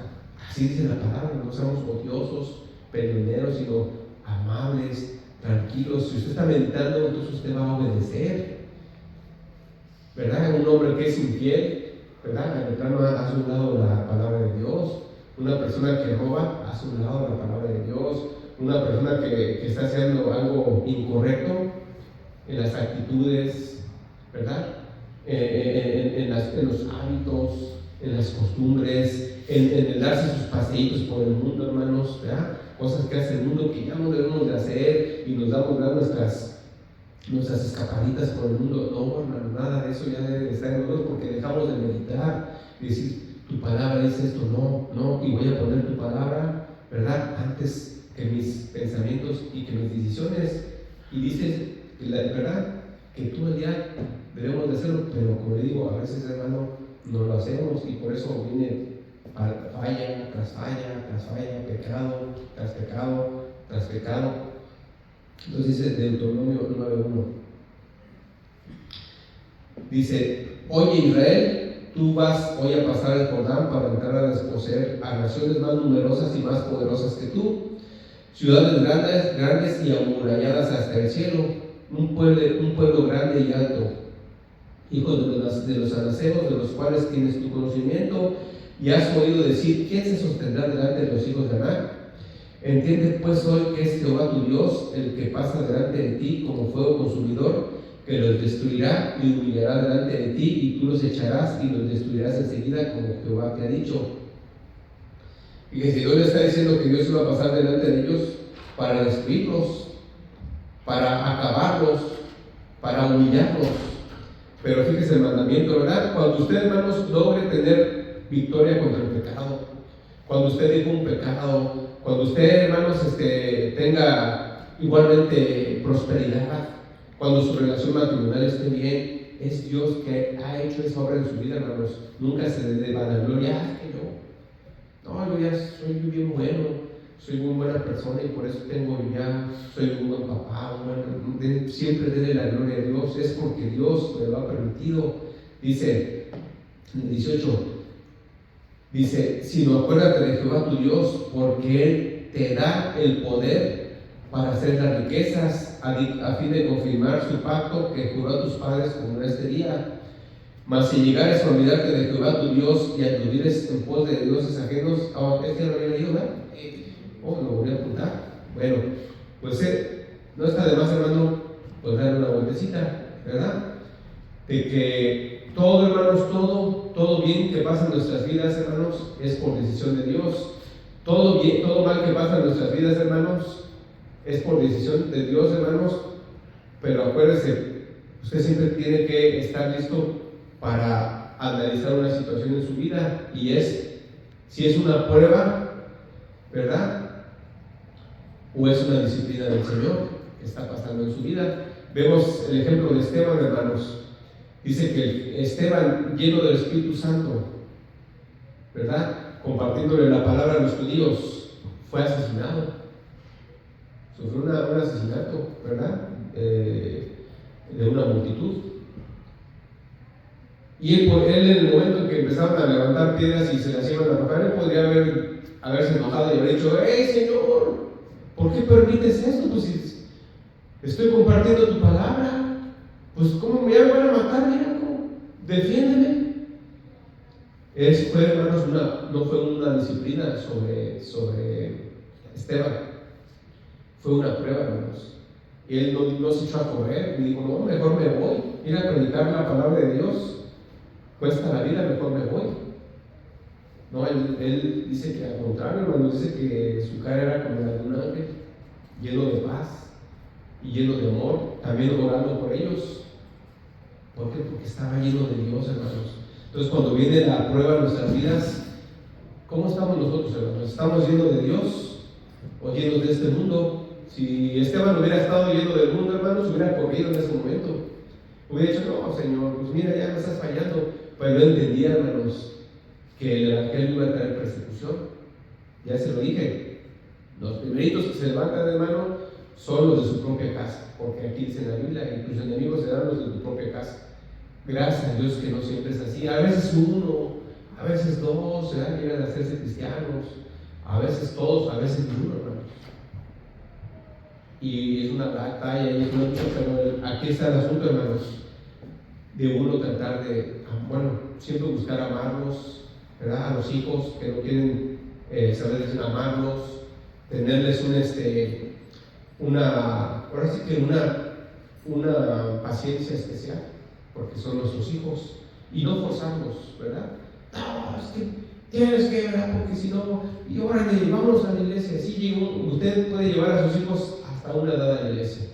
Así dice la palabra: no seamos odiosos, peleoneros, sino amables, tranquilos. Si usted está meditando, entonces usted va a obedecer, ¿verdad? Un hombre que es infiel, ¿verdad? En el plano hace un lado la palabra de Dios. Una persona que roba hace un lado la palabra de Dios. Una persona que está haciendo algo incorrecto en las actitudes, ¿verdad? En los hábitos, en las costumbres, en el darse sus paseitos por el mundo, hermanos, ¿verdad? Cosas que hace el mundo que ya no debemos de hacer, y nos damos nuestras escapaditas por el mundo. No, hermano, nada de eso ya debe de estar en nosotros, porque dejamos de meditar y decir: tu palabra dice esto, no, y voy a poner tu palabra, ¿verdad?, antes que mis pensamientos y que mis decisiones. Y dice, ¿verdad?, que todo el día debemos de hacerlo, pero como le digo, a veces, hermano, no lo hacemos, y por eso viene falla tras falla, pecado tras pecado tras pecado. Entonces dice Deuteronomio 9:1, dice: oye, Israel, tú vas hoy a pasar el Jordán para entrar a desposeer a naciones más numerosas y más poderosas que tú, ciudades grandes y amuralladas hasta el cielo, un pueblo grande y alto, hijos de los anaseos, de los cuales tienes tu conocimiento, y has oído decir: ¿quién se sostendrá delante de los hijos de Anak? Entiende pues hoy que es Jehová tu Dios el que pasa delante de ti como fuego consumidor, que los destruirá y humillará delante de ti, y tú los echarás y los destruirás enseguida, como Jehová te ha dicho. Y que si Dios le está diciendo que Dios iba a pasar delante de ellos para destruirlos, para acabarlos, para humillarlos. Pero fíjese el mandamiento, ¿verdad? Cuando usted, hermanos, logre tener victoria contra el pecado, cuando usted deje un pecado, cuando usted, hermanos, tenga igualmente prosperidad, cuando su relación matrimonial esté bien, es Dios que ha hecho esa obra en su vida, hermanos. Nunca se le dé vanagloria: que yo ya soy bien bueno, soy muy buena persona, y por eso soy un buen papá. Siempre denle la gloria a Dios. Es porque Dios me lo ha permitido. Dice en el 18, dice: sino acuérdate de Jehová tu Dios, porque Él te da el poder para hacer las riquezas, a fin de confirmar su pacto que juró a tus padres como en este día. Mas si llegares a olvidarte de Jehová tu Dios y anduvieres en pos de dioses ajenos, este lo había leído, ¿verdad? Lo voy a apuntar. Bueno, pues no está de más, hermano, pues darle una vueltecita, ¿verdad? De que todo, hermanos, todo bien que pasa en nuestras vidas, hermanos, es por decisión de Dios. Todo bien, todo mal que pasa en nuestras vidas, hermanos, es por decisión de Dios, hermanos. Pero acuérdese, usted siempre tiene que estar listo para analizar una situación en su vida, y si es una prueba, ¿verdad?, o es una disciplina del Señor que está pasando en su vida. Vemos el ejemplo de Esteban, hermanos. Dice que Esteban, lleno del Espíritu Santo, ¿verdad?, compartiéndole la palabra a los judíos, fue asesinado. Sufrió un asesinato, ¿verdad?, de una multitud. Y él en el momento en que empezaban a levantar piedras y se las iban a arrojar, él podría haberse enojado y haber dicho: ¡Hey, Señor! ¿Por qué permites esto? Pues si estoy compartiendo tu palabra, pues ¿cómo me van a matar? Mira, ¿cómo? Defiéndeme. Eso fue, hermanos, no fue una disciplina sobre Esteban, fue una prueba, hermanos. Y él no se echó a correr y dijo: no, mejor me voy, ir a predicar la palabra de Dios, cuesta la vida, mejor me voy. No, él dice que al contrario, hermanos, dice que su cara era como la de un ángel, lleno de paz y lleno de amor, también orando por ellos. ¿Por qué? Porque estaba lleno de Dios, hermanos. Entonces, cuando viene la prueba en nuestras vidas, ¿cómo estamos nosotros, hermanos? ¿Estamos llenos de Dios o llenos de este mundo? Si Esteban hubiera estado lleno del mundo, hermanos, hubiera corrido en ese momento. Hubiera dicho: no, Señor, pues mira, ya me estás fallando. Pero él entendía, hermanos, que el evangelio iba a traer persecución. Ya se lo dije. Los primeritos que se levantan, hermano, son los de su propia casa. Porque aquí dice en la Biblia: y tus enemigos serán los de tu propia casa. Gracias a Dios que no siempre es así. A veces uno, a veces dos, llegan a hacerse cristianos. A veces todos, a veces ninguno, hermanos. Y es una batalla y es una lucha, pero aquí está el asunto, hermanos, de uno tratar de, siempre buscar amarlos, ¿verdad? A los hijos que no quieren saber decir amarlos, tenerles una paciencia especial, porque son nuestros hijos, y no forzarlos, ¿verdad? No, es que tienes que, ¿verdad? Porque si no, y órale, vámonos a la iglesia. Sí, usted puede llevar a sus hijos hasta una edad a la iglesia,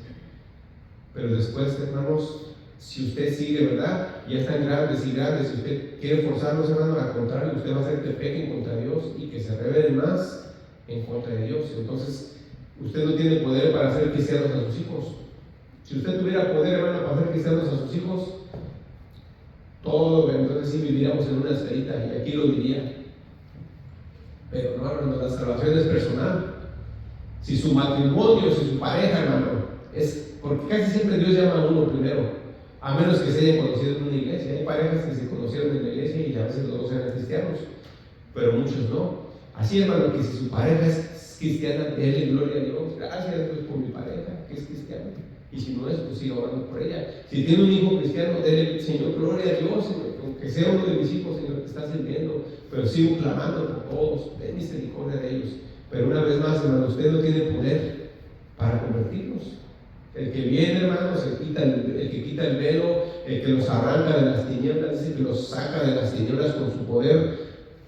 pero después, hermanos, si usted sigue, ¿verdad? Ya están grandes y grandes, si usted quiere forzarlos, hermanos, al contrario, usted va a hacer que pequen contra Dios y que se rebelen más en contra de Dios. Entonces, usted no tiene poder para hacer cristianos a sus hijos. Si usted tuviera poder, hermano, para hacer cristianos a sus hijos, todo, entonces sí viviríamos en una esferita, y aquí lo diría. Pero no, hermano, la salvación es personal. Si su matrimonio, si su pareja, hermano, porque casi siempre Dios llama a uno primero, a menos que se hayan conocido en una iglesia. Hay parejas que se conocieron en la iglesia y a veces los dos eran cristianos, pero muchos no. Así, hermano, que si su pareja es cristiana, déle gloria a Dios. Gracias, Dios, por mi pareja que es cristiana. Y si no es, pues siga orando por ella. Si tiene un hijo cristiano, déle: Señor, gloria a Dios, Señor, aunque sea uno de mis hijos, Señor, que está sirviendo, pero sigo clamando por todos, ten misericordia de ellos. Pero una vez más, hermano, usted no tiene poder para convertirlos. El que viene, hermanos, el que quita el velo, el que los arranca de las tinieblas, dice que los saca de las tinieblas con su poder,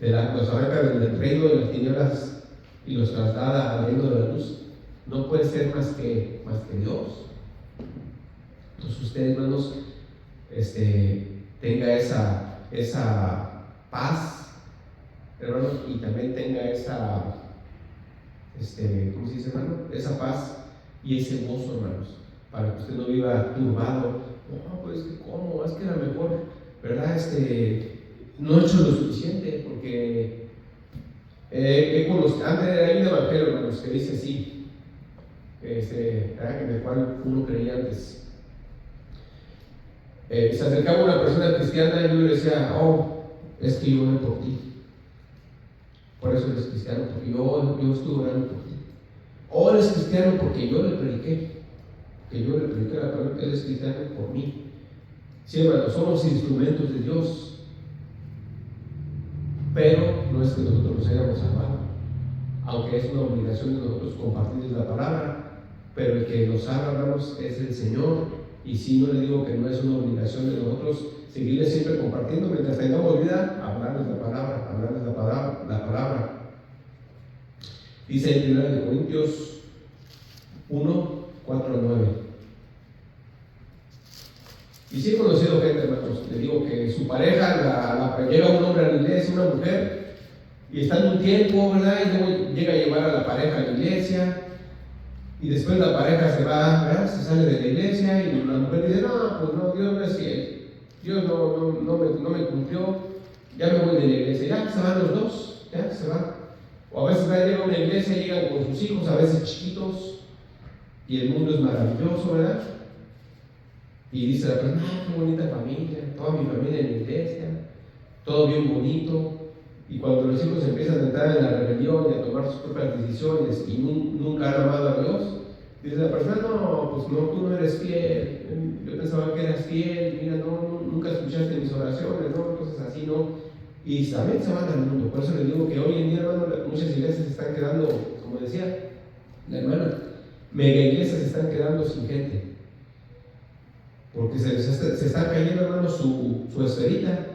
los arranca del reino de las tinieblas y los traslada al reino de la luz. No puede ser más que Dios. Entonces usted, hermanos, tenga esa paz, hermanos, y también tenga esa, ¿cómo se dice, hermano? Esa paz y ese gozo, hermanos, para que usted no viva turbado. No, pues ¿cómo? Es que a lo mejor, ¿verdad? No he hecho lo suficiente, porque antes hay un evangelio, hermanos, que dice así, en el cual uno creía antes. Se acercaba una persona cristiana y yo le decía: oh, es que yo oré por ti, por eso eres cristiano, porque yo estuve orando por ti. O eres cristiano porque yo le prediqué la palabra, que eres cristiano por mí. Sí, hermano, somos instrumentos de Dios, pero no es que nosotros nos hayamos salvado, aunque es una obligación de nosotros compartirles la palabra, pero el que nos salva, hermanos, es el Señor. Y si no le digo que no es una obligación de nosotros seguirle siempre compartiendo, mientras tengamos vida, hablarles la palabra. Dice en 1 Corintios 1, 4 al 9. Y sí he conocido gente, hermanos, le digo que su pareja, llega un hombre a la iglesia, una mujer, y están un tiempo, ¿verdad? Y luego llega a llevar a la pareja a la iglesia. Y después la pareja se va, ¿verdad? Se sale de la iglesia y la mujer dice: no, pues no, Dios no es fiel, Dios no me cumplió, ya me voy de la iglesia. Ya se van los dos, ya se van. O a veces llegan a una iglesia, llegan con sus hijos, a veces chiquitos, y el mundo es maravilloso, ¿verdad? Y dice la persona, qué bonita familia, toda mi familia en la iglesia, todo bien bonito. Y cuando los hijos empiezan a entrar en la rebelión y a tomar sus propias decisiones y nunca han amado a Dios, dice la persona, no, pues no, tú no eres fiel, yo pensaba que eras fiel, mira, nunca escuchaste mis oraciones, no, cosas así, no. Y también se van al mundo. Por eso les digo que hoy en día, hermano, muchas iglesias se están quedando, como decía la hermana, mega iglesias se están quedando sin gente. Porque se está cayendo, hermanos, su esferita.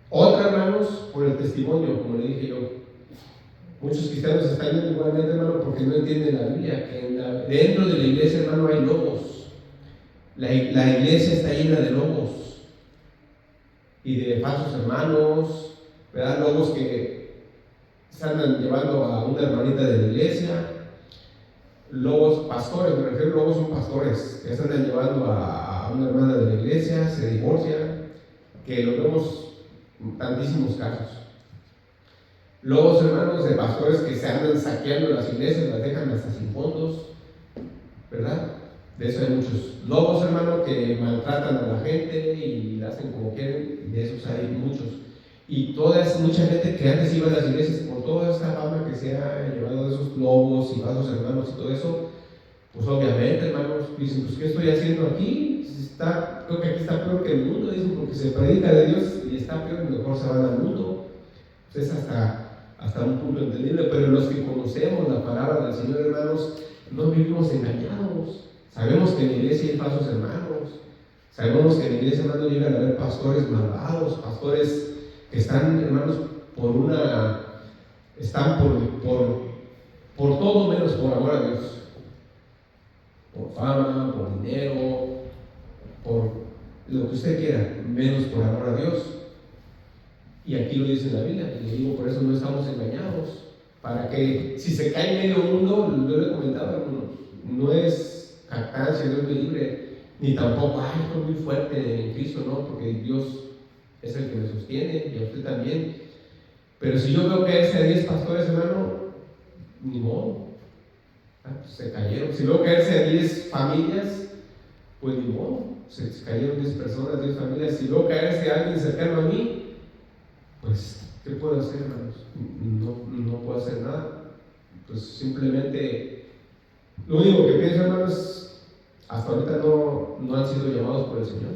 Otra, hermanos, por el testimonio, como le dije yo. Muchos cristianos están yendo igualmente, hermano, porque no entienden la Biblia. Que dentro de la iglesia, hermano, hay lobos. La iglesia está llena de lobos y de falsos hermanos, ¿verdad? Lobos que se andan llevando a una hermanita de la iglesia. Lobos, pastores, me refiero, lobos son pastores que se andan llevando a una hermana de la iglesia, se divorcian, que lo vemos en tantísimos casos. Lobos, hermanos, de pastores que se andan saqueando las iglesias, las dejan hasta sin fondos, ¿verdad? De eso hay muchos. Lobos, hermano, que maltratan a la gente y la hacen como quieren, y de esos hay muchos. Y mucha gente que antes iba a las iglesias, por toda esta fama que se ha llevado de esos lobos y falsos hermanos y todo eso, pues obviamente, hermanos, dicen, pues ¿qué estoy haciendo aquí? Creo que aquí está peor que el mundo, dicen, porque se predica de Dios y está peor, mejor se van al mundo. Pues es hasta un punto entendible, pero los que conocemos la palabra del Señor, hermanos, no vivimos engañados. Sabemos que en la iglesia hay falsos hermanos. Sabemos que en la iglesia, hermanos, llegan a haber pastores malvados, pastores que están, hermanos, están por todo menos por amor a Dios. Por fama, por dinero, por lo que usted quiera, menos por amor a Dios. Y aquí lo dice la Biblia, y le digo, por eso no estamos engañados. Para que si se cae medio mundo, yo le comentaba, hermanos, no es jactancia, no es libre, ni tampoco, estoy muy fuerte en Cristo, no, porque Dios es el que me sostiene y a usted también. Pero si yo veo que ese 10 pastores, hermano, ni modo, pues se cayeron. Si veo caerse a 10 familias, pues ni modo, se cayeron 10 personas, 10 familias. Si veo caerse a alguien cercano a mí, pues, ¿qué puedo hacer, hermanos? No puedo hacer nada. Pues simplemente, lo único que pienso, hermanos, hasta ahorita no han sido llamados por el Señor.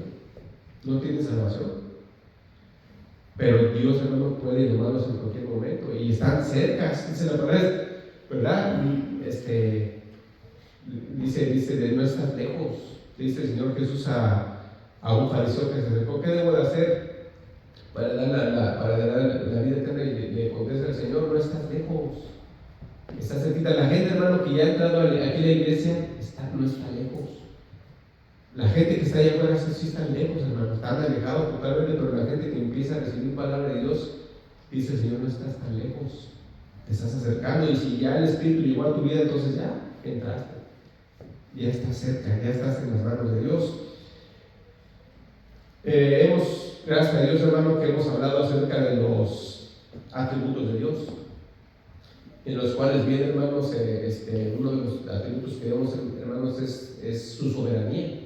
No tienen salvación. Pero Dios, hermano, puede llamarlos en cualquier momento. Y están cerca, dice la palabra, ¿verdad? Dice de no estás lejos. Dice el Señor Jesús a un fariseo que se acercó, ¿qué debo de hacer para dar la vida eterna? Y le contesta el Señor, no estás lejos, está cerquita. La gente, hermano, que ya ha entrado aquí a la iglesia, no está lejos. La gente que está allá afuera sí están lejos, hermano, están alejados totalmente, pero la gente que empieza a recibir palabra de Dios, dice el Señor, no estás tan lejos, te estás acercando, y si ya el Espíritu llegó a tu vida, entonces ya entraste, ya estás cerca, ya estás en las manos de Dios. Gracias a Dios, hermano, que hemos hablado acerca de los atributos de Dios, en los cuales viene, hermanos, uno de los atributos que vemos, hermanos, es su soberanía,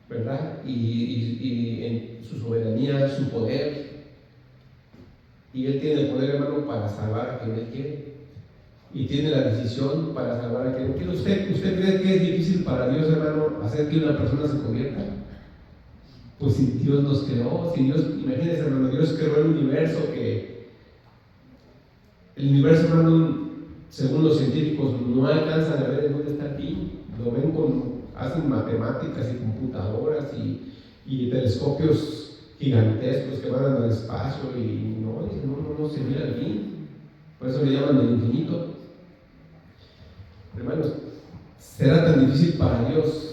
¿verdad? Y en su soberanía, su poder, y Él tiene el poder, hermano, para salvar a quien Él quiere, y tiene la decisión para salvar a quien Él quiere. ¿Usted cree que es difícil para Dios, hermano, hacer que una persona se convierta? Pues si Dios nos creó, imagínense, hermano, Dios creó el universo, hermano, según los científicos, no alcanzan a ver en dónde está el fin, lo ven hacen matemáticas y computadoras y telescopios gigantescos que van al espacio y no se mira el fin, por eso le llaman el infinito. Hermanos, será tan difícil para Dios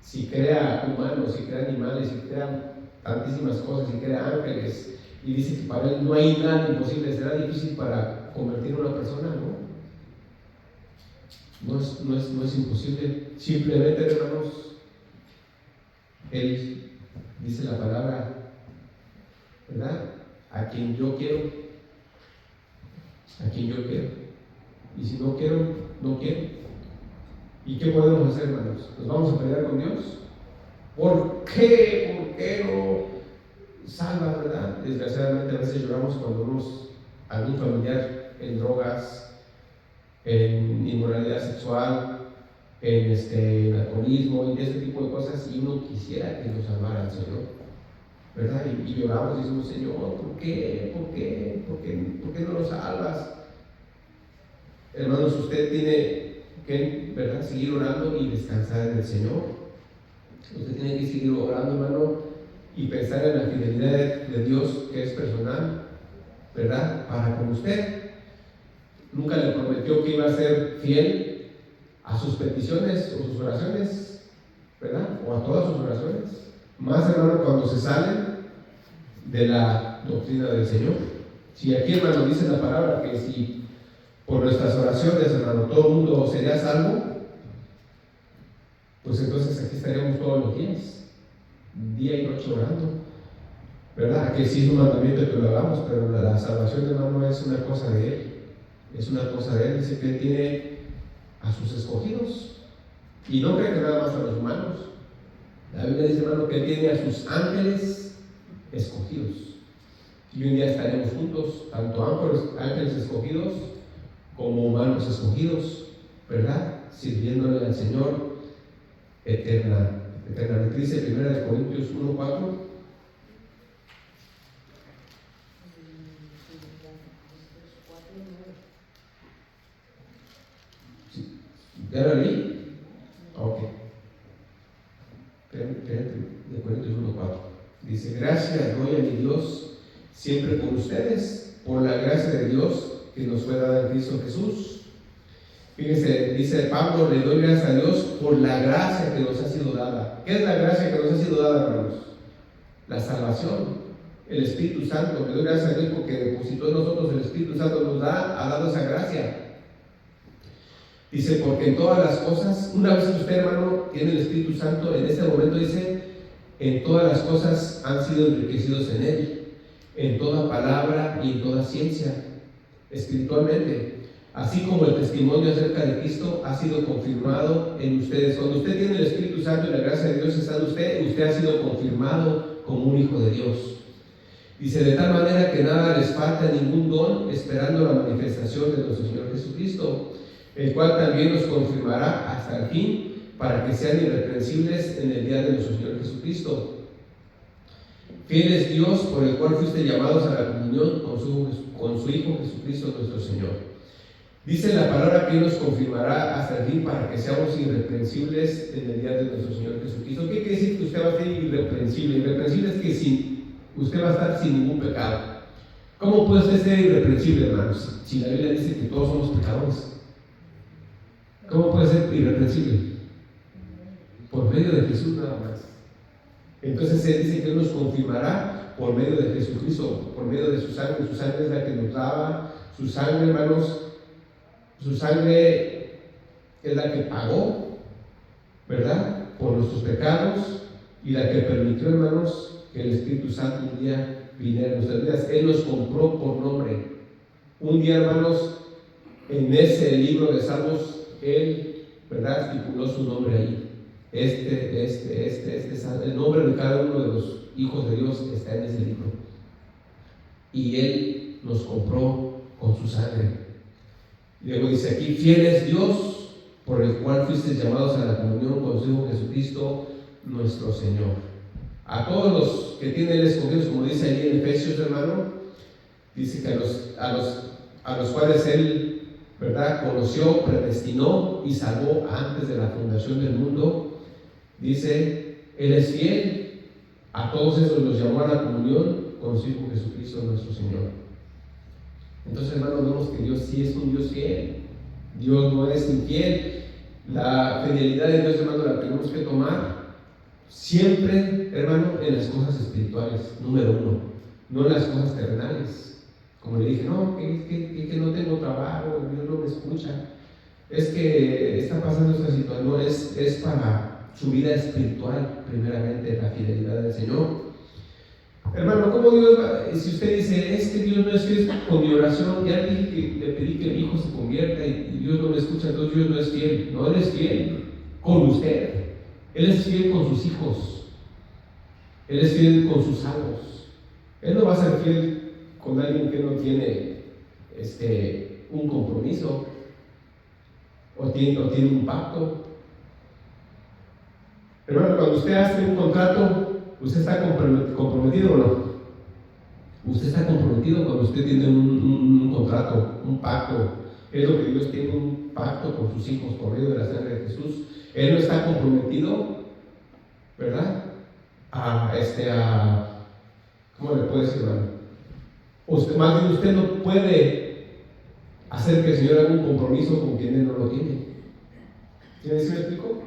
si crea humanos, si crea animales, si crea tantísimas cosas, si crea ángeles, y dice que para Él no hay nada imposible? ¿Será difícil para convertir a una persona? No es imposible. Simplemente, hermanos, Él dice la palabra, ¿verdad? A quien yo quiero, y si no quiero, no quiero. ¿Y qué podemos hacer, hermanos? ¿Nos vamos a pelear con Dios? ¿Por qué? ¿Por qué no salva, verdad? Desgraciadamente a veces lloramos cuando vemos a algún familiar en drogas, en inmoralidad sexual, en alcoholismo y ese tipo de cosas, y uno quisiera que nos salvara el Señor, ¿verdad? Y lloramos y decimos, Señor, ¿por qué? ¿Por qué? ¿Por qué? ¿Por qué no nos salvas? Hermanos, usted tiene que, ¿verdad?, seguir orando y descansar en el Señor. Usted tiene que seguir orando, hermano, y pensar en la fidelidad de Dios, que es personal, ¿verdad?, para con usted. Nunca le prometió que iba a ser fiel a sus peticiones o sus oraciones, ¿verdad?, o a todas sus oraciones. Más, hermano, cuando se salen de la doctrina del Señor. Si aquí, hermano, dice la palabra que si por nuestras oraciones, hermano, todo el mundo sería salvo, pues entonces aquí estaríamos todos los días, día y noche orando, ¿verdad? Que sí es un mandamiento que lo hagamos, pero la salvación, hermano, es una cosa de Él. Es una cosa de Él. Dice que Él tiene a sus escogidos. Y no cree que nada más a los humanos. La Biblia dice, hermano, que Él tiene a sus ángeles escogidos. Y un día estaremos juntos, tanto ángeles escogidos como humanos escogidos, ¿verdad? Sirviéndole al Señor eternamente. Dice 1 Corintios 1:4. ¿Sí? ¿Ya lo leí? Ok. De Corintios 1:4. Dice, gracias doy a mi Dios siempre por ustedes, por la gracia de Dios que nos fue dada en Cristo Jesús. Fíjense, dice Pablo, le doy gracias a Dios por la gracia que nos ha sido dada. ¿Qué es la gracia que nos ha sido dada, hermanos? La salvación, el Espíritu Santo. Le doy gracias a Dios porque depositó en nosotros el Espíritu Santo, ha dado esa gracia. Dice, porque en todas las cosas, una vez que usted, hermano, tiene el Espíritu Santo, en este momento dice, en todas las cosas han sido enriquecidos en Él, en toda palabra y en toda ciencia, espiritualmente. Así como el testimonio acerca de Cristo ha sido confirmado en ustedes. Cuando usted tiene el Espíritu Santo y la gracia de Dios está en usted, usted ha sido confirmado como un hijo de Dios. Dice, de tal manera que nada les falta ningún don, esperando la manifestación de nuestro Señor Jesucristo, el cual también nos confirmará hasta el fin, para que sean irreprensibles en el día de nuestro Señor Jesucristo. Fiel es Dios, por el cual fuiste llamados a la comunión con su Hijo Jesucristo nuestro Señor. Dice la palabra que Él nos confirmará hasta el fin para que seamos irreprensibles en el día de nuestro Señor Jesucristo. ¿Qué quiere decir que usted va a ser irreprensible? Irreprensible es que usted va a estar sin ningún pecado. ¿Cómo puede usted ser irreprensible, hermanos? Si la Biblia dice que todos somos pecadores. ¿Cómo puede ser irreprensible? Por medio de Jesús nada más. Entonces Él dice que Él nos confirmará por medio de Jesucristo, por medio de su sangre. Su sangre es la que nos lava. Su sangre, hermanos, su sangre es la que pagó, ¿verdad?, por nuestros pecados, y la que permitió, hermanos, que el Espíritu Santo un día viniera en nuestras vidas. Él nos compró por nombre. Un día, hermanos, en ese libro de Salmos, Él, ¿verdad?, estipuló su nombre ahí. El nombre de cada uno de los hijos de Dios está en ese libro. Y Él nos compró con su sangre. Luego dice aquí, fiel es Dios, por el cual fuiste llamados a la comunión con su Hijo Jesucristo, nuestro Señor. A todos los que tienen el escogidos, como dice ahí en Efesios, hermano, dice que a los cuales Él, ¿verdad?, conoció, predestinó y salvó antes de la fundación del mundo. Dice, Él es fiel, a todos esos los llamó a la comunión con su Hijo Jesucristo, nuestro Señor. Entonces, hermanos, vemos que Dios sí es un Dios fiel. Dios no es infiel. La fidelidad de Dios, hermano, la tenemos que tomar siempre, hermano, en las cosas espirituales, número uno, no en las cosas terrenales. Como le dije, no, que no tengo trabajo, Dios no me escucha. Es que está pasando esta situación, no, es para su vida espiritual, primeramente, la fidelidad del Señor. Hermano, ¿cómo Dios va? Si usted dice, es que Dios no es fiel con mi oración, ya dije que le pedí que mi hijo se convierta y Dios no me escucha, entonces Dios no es fiel. No, Él es fiel con usted. Él es fiel con sus hijos. Él es fiel con sus salvos. Él no va a ser fiel con alguien que no tiene un compromiso o tiene un pacto. Hermano, cuando usted hace un contrato, ¿usted está comprometido o no? Usted está comprometido cuando usted tiene un contrato, un pacto. Es lo que Dios tiene, un pacto con sus hijos por medio de la sangre de Jesús. Él no está comprometido, ¿verdad? ¿Cómo le puedo decir, hermano? Más bien usted no puede hacer que el Señor haga un compromiso con quien Él no lo tiene. ¿Sí me explico?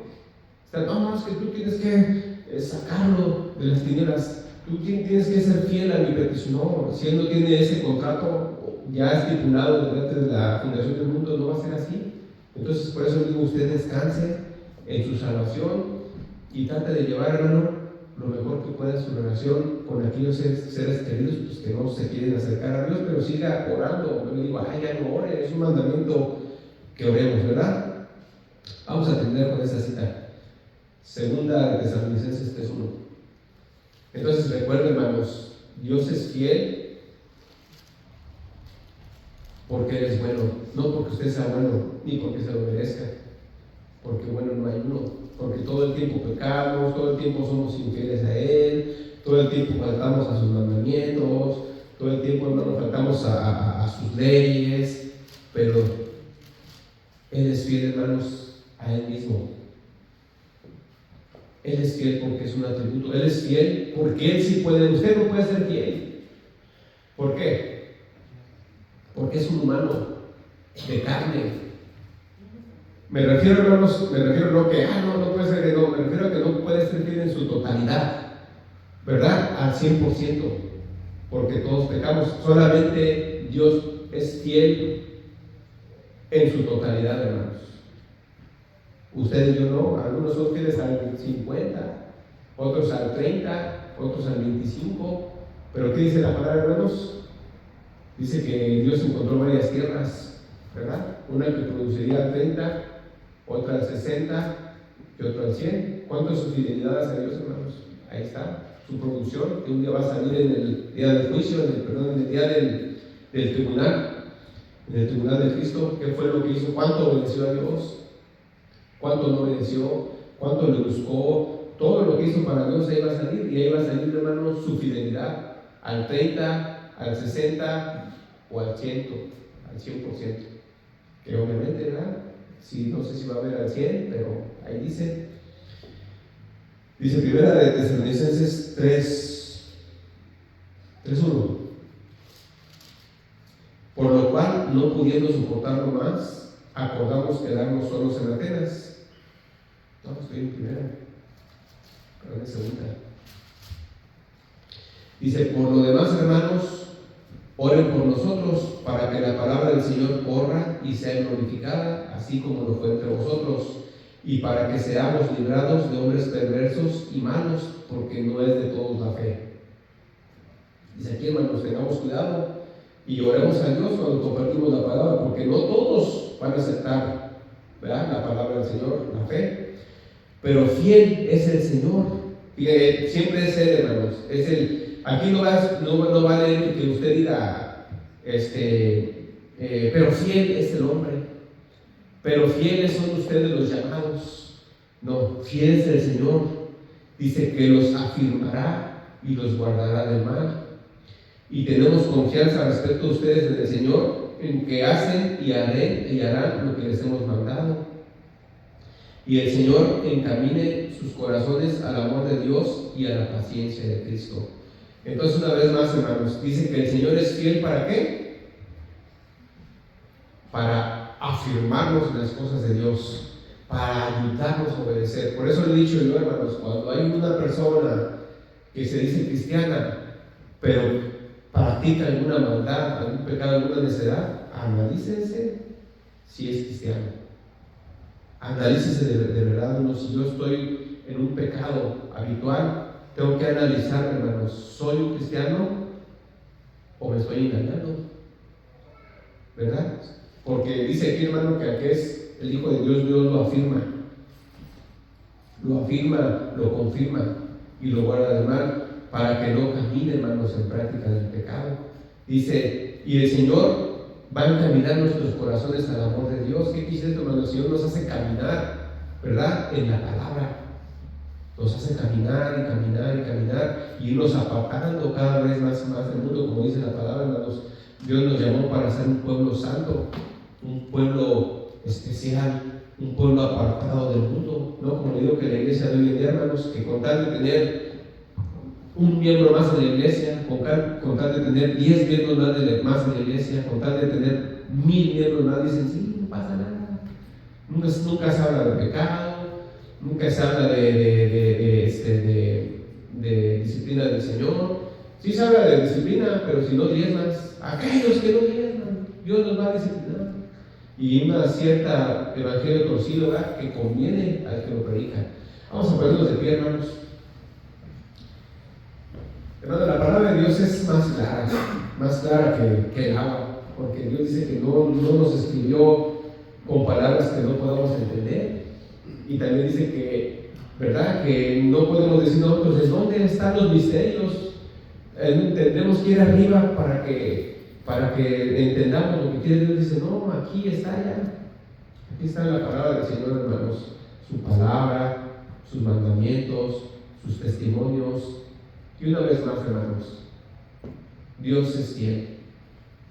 No, es que tú tienes que sacarlo de las tinieblas. Tú tienes que ser fiel a mi petición. No, si Él no tiene ese contrato ya estipulado desde antes de la fundación del mundo, no va a ser así. Entonces, por eso digo, usted descanse en su salvación y trate de llevar, hermano, lo mejor que pueda en su relación con aquellos seres queridos pues, que no se quieren acercar a Dios, pero siga orando. No le digo, ya no ore, es un mandamiento que oremos, ¿verdad? Vamos a atender con esa cita. Segunda de Tesalonicenses 3:1. Entonces recuerden, hermanos, Dios es fiel porque Él es bueno, no porque usted sea bueno, ni porque se lo merezca, porque bueno no hay uno, porque todo el tiempo pecamos, todo el tiempo somos infieles a Él, todo el tiempo faltamos a sus mandamientos, todo el tiempo, hermano, faltamos a sus leyes, pero Él es fiel, hermanos, a Él mismo. Él es fiel porque es un atributo. Él es fiel porque Él sí puede. Usted no puede ser fiel. ¿Por qué? Porque es un humano de carne. Me refiero, hermanos, no que, no puede ser, no, me refiero a que no puede ser fiel en su totalidad, ¿verdad? Al 100%, porque todos pecamos. Solamente Dios es fiel en su totalidad, hermanos. Ustedes y yo no, algunos son fieles al 50, otros al 30, otros al 25, pero ¿qué dice la palabra, hermanos? Dice que Dios encontró varias tierras, ¿verdad? Una que produciría al 30, otra al 60 y otra al 100. ¿Cuánto es su fidelidad hacia Dios, hermanos? Ahí está, su producción, que un día va a salir en el día del juicio, en el día del tribunal, en el tribunal de Cristo. ¿Qué fue lo que hizo? ¿Cuánto obedeció a Dios? ¿Cuánto no obedeció? ¿Cuánto le buscó? Todo lo que hizo para Dios, ahí va a salir. Y ahí va a salir, hermanos, su fidelidad al 30, al 60 o al 100%. Que obviamente, ¿verdad? Sí, no sé si va a haber al 100, pero ahí dice. Dice primera de Tesalonicenses 3:1. Por lo cual, no pudiendo soportarlo más, acordamos quedarnos solos en Atenas. No, estoy en primera, pero en segunda. Dice, por lo demás, hermanos, oren por nosotros para que la palabra del Señor corra y sea glorificada, así como lo fue entre vosotros, y para que seamos librados de hombres perversos y malos, porque no es de todos la fe. Dice aquí, hermanos, tengamos cuidado y oremos a Dios cuando compartimos la palabra, porque no todos van a aceptar, ¿verdad?, la palabra del Señor, la fe. Pero fiel es el Señor. Siempre es Él, hermanos. Es Él. Aquí no vale que usted diga, pero fiel es el hombre. Pero fieles son ustedes los llamados. No, fiel es el Señor. Dice que los afirmará y los guardará del mal. Y tenemos confianza respecto a ustedes en el Señor, en que hacen y harán lo que les hemos mandado. Y el Señor encamine sus corazones al amor de Dios y a la paciencia de Cristo. Entonces, una vez más, hermanos, dice que el Señor es fiel, ¿para qué? Para afirmarnos en las cosas de Dios, para ayudarnos a obedecer. Por eso le he dicho yo, hermanos, cuando hay una persona que se dice cristiana, pero practica alguna maldad, algún pecado, alguna necedad, analícense si es cristiano. Analícese de verdad, hermanos. Si yo estoy en un pecado habitual, tengo que analizarme, hermanos. ¿Soy un cristiano o me estoy engañando? ¿Verdad? Porque dice aquí, hermano, que aquí es el Hijo de Dios, Dios lo afirma, lo confirma y lo guarda del mal. para que no camine, hermanos, en práctica del pecado. Dice, y el Señor va a encaminar nuestros corazones al amor de Dios. ¿Qué quise esto, hermano? El Señor nos hace caminar, ¿verdad? En la palabra. Nos hace caminar y caminar y caminar y irnos apartando cada vez más y más del mundo, como dice la palabra, hermanos. Dios nos llamó para ser un pueblo santo, un pueblo especial, un pueblo apartado del mundo, ¿no? Como digo que la iglesia de hoy en día, hermanos, que con tal de tener un miembro más en la iglesia, con tal de tener 10 miembros más en la iglesia, con tal de tener 1000 miembros más, dicen, sí, no pasa nada. Nunca se habla de pecado, nunca se habla de disciplina del Señor. Sí se habla de disciplina, pero si no diezmas, aquellos que no diezman, Dios los va a disciplinar. Y una cierta evangelio torcido, ¿verdad?, que conviene al que lo predica. Vamos a ponernos de pie, hermanos. Hermano, la palabra de Dios es más clara que el agua, porque Dios dice que no nos escribió con palabras que no podamos entender, y también dice que, ¿verdad?, que no podemos decir nosotros, ¿de dónde están los misterios? Tendremos que ir arriba para que entendamos lo que quiere Dios. Dice, no, aquí está la palabra del Señor, hermanos, su palabra, sus mandamientos, sus testimonios. Y una vez más, hermanos, Dios es fiel.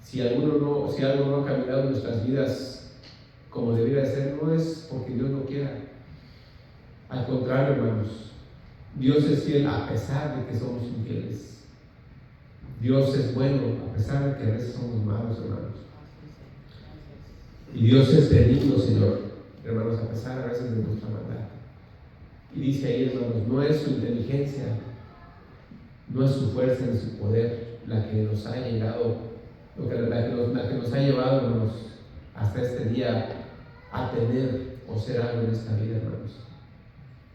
Si algo no ha caminado en nuestras vidas como debería de ser, no es porque Dios no quiera. Al contrario, hermanos, Dios es fiel a pesar de que somos infieles. Dios es bueno a pesar de que a veces somos malos, hermanos. Y Dios es benigno, Señor, hermanos, a pesar a veces de nuestra maldad. Y dice ahí, hermanos, no es su inteligencia, no es su fuerza ni su poder la que nos ha llegado, la que nos ha llevado, hermanos, hasta este día a tener o ser algo en esta vida, hermanos.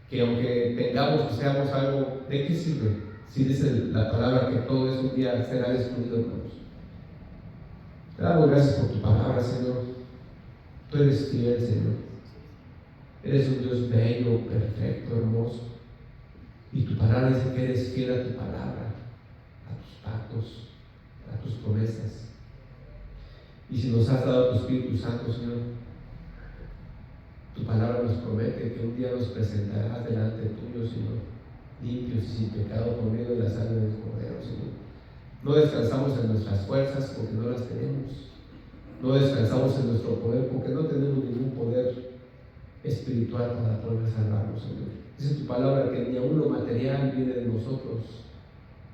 Que aunque tengamos o seamos algo, ¿de qué sirve? Si dice la palabra que todo eso un día será destruido, hermanos. Te damos gracias por tu palabra, Señor. Tú eres fiel, Señor. Eres un Dios bello, perfecto, hermoso. Y tu palabra dice que eres fiel a tu palabra, a tus pactos, a tus promesas. Y si nos has dado tu Espíritu Santo, Señor, tu palabra nos promete que un día nos presentarás delante tuyo, Señor, limpios y sin pecado por medio de la sangre del Cordero, Señor. No descansamos en nuestras fuerzas porque no las tenemos. No descansamos en nuestro poder porque no tenemos ningún poder espiritual para poder salvarnos, Señor. Dice tu palabra que ni aún lo material viene de nosotros,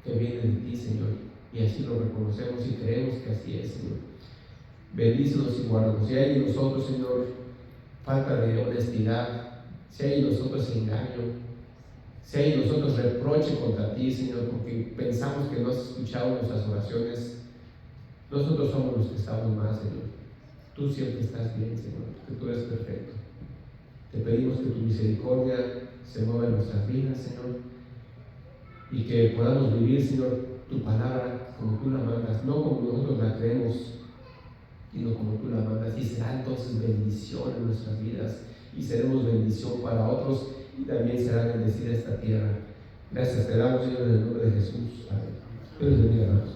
que viene de ti, Señor. Y así lo reconocemos y creemos que así es, Señor. Bendícenos y guárdanos. Si hay en nosotros, Señor, falta de honestidad, si hay en nosotros engaño, si hay en nosotros reproche contra ti, Señor, porque pensamos que no has escuchado nuestras oraciones, nosotros somos los que estamos mal, Señor. Tú siempre estás bien, Señor, que tú eres perfecto. Te pedimos que tu misericordia se mueva en nuestras vidas, Señor, y que podamos vivir, Señor, tu palabra como tú la mandas, no como nosotros la creemos, sino como tú la mandas. Y será entonces bendición en nuestras vidas, y seremos bendición para otros, y también será bendecida esta tierra. Gracias te damos, Señor, en el nombre de Jesús. Amén. Dios les bendiga, hermanos.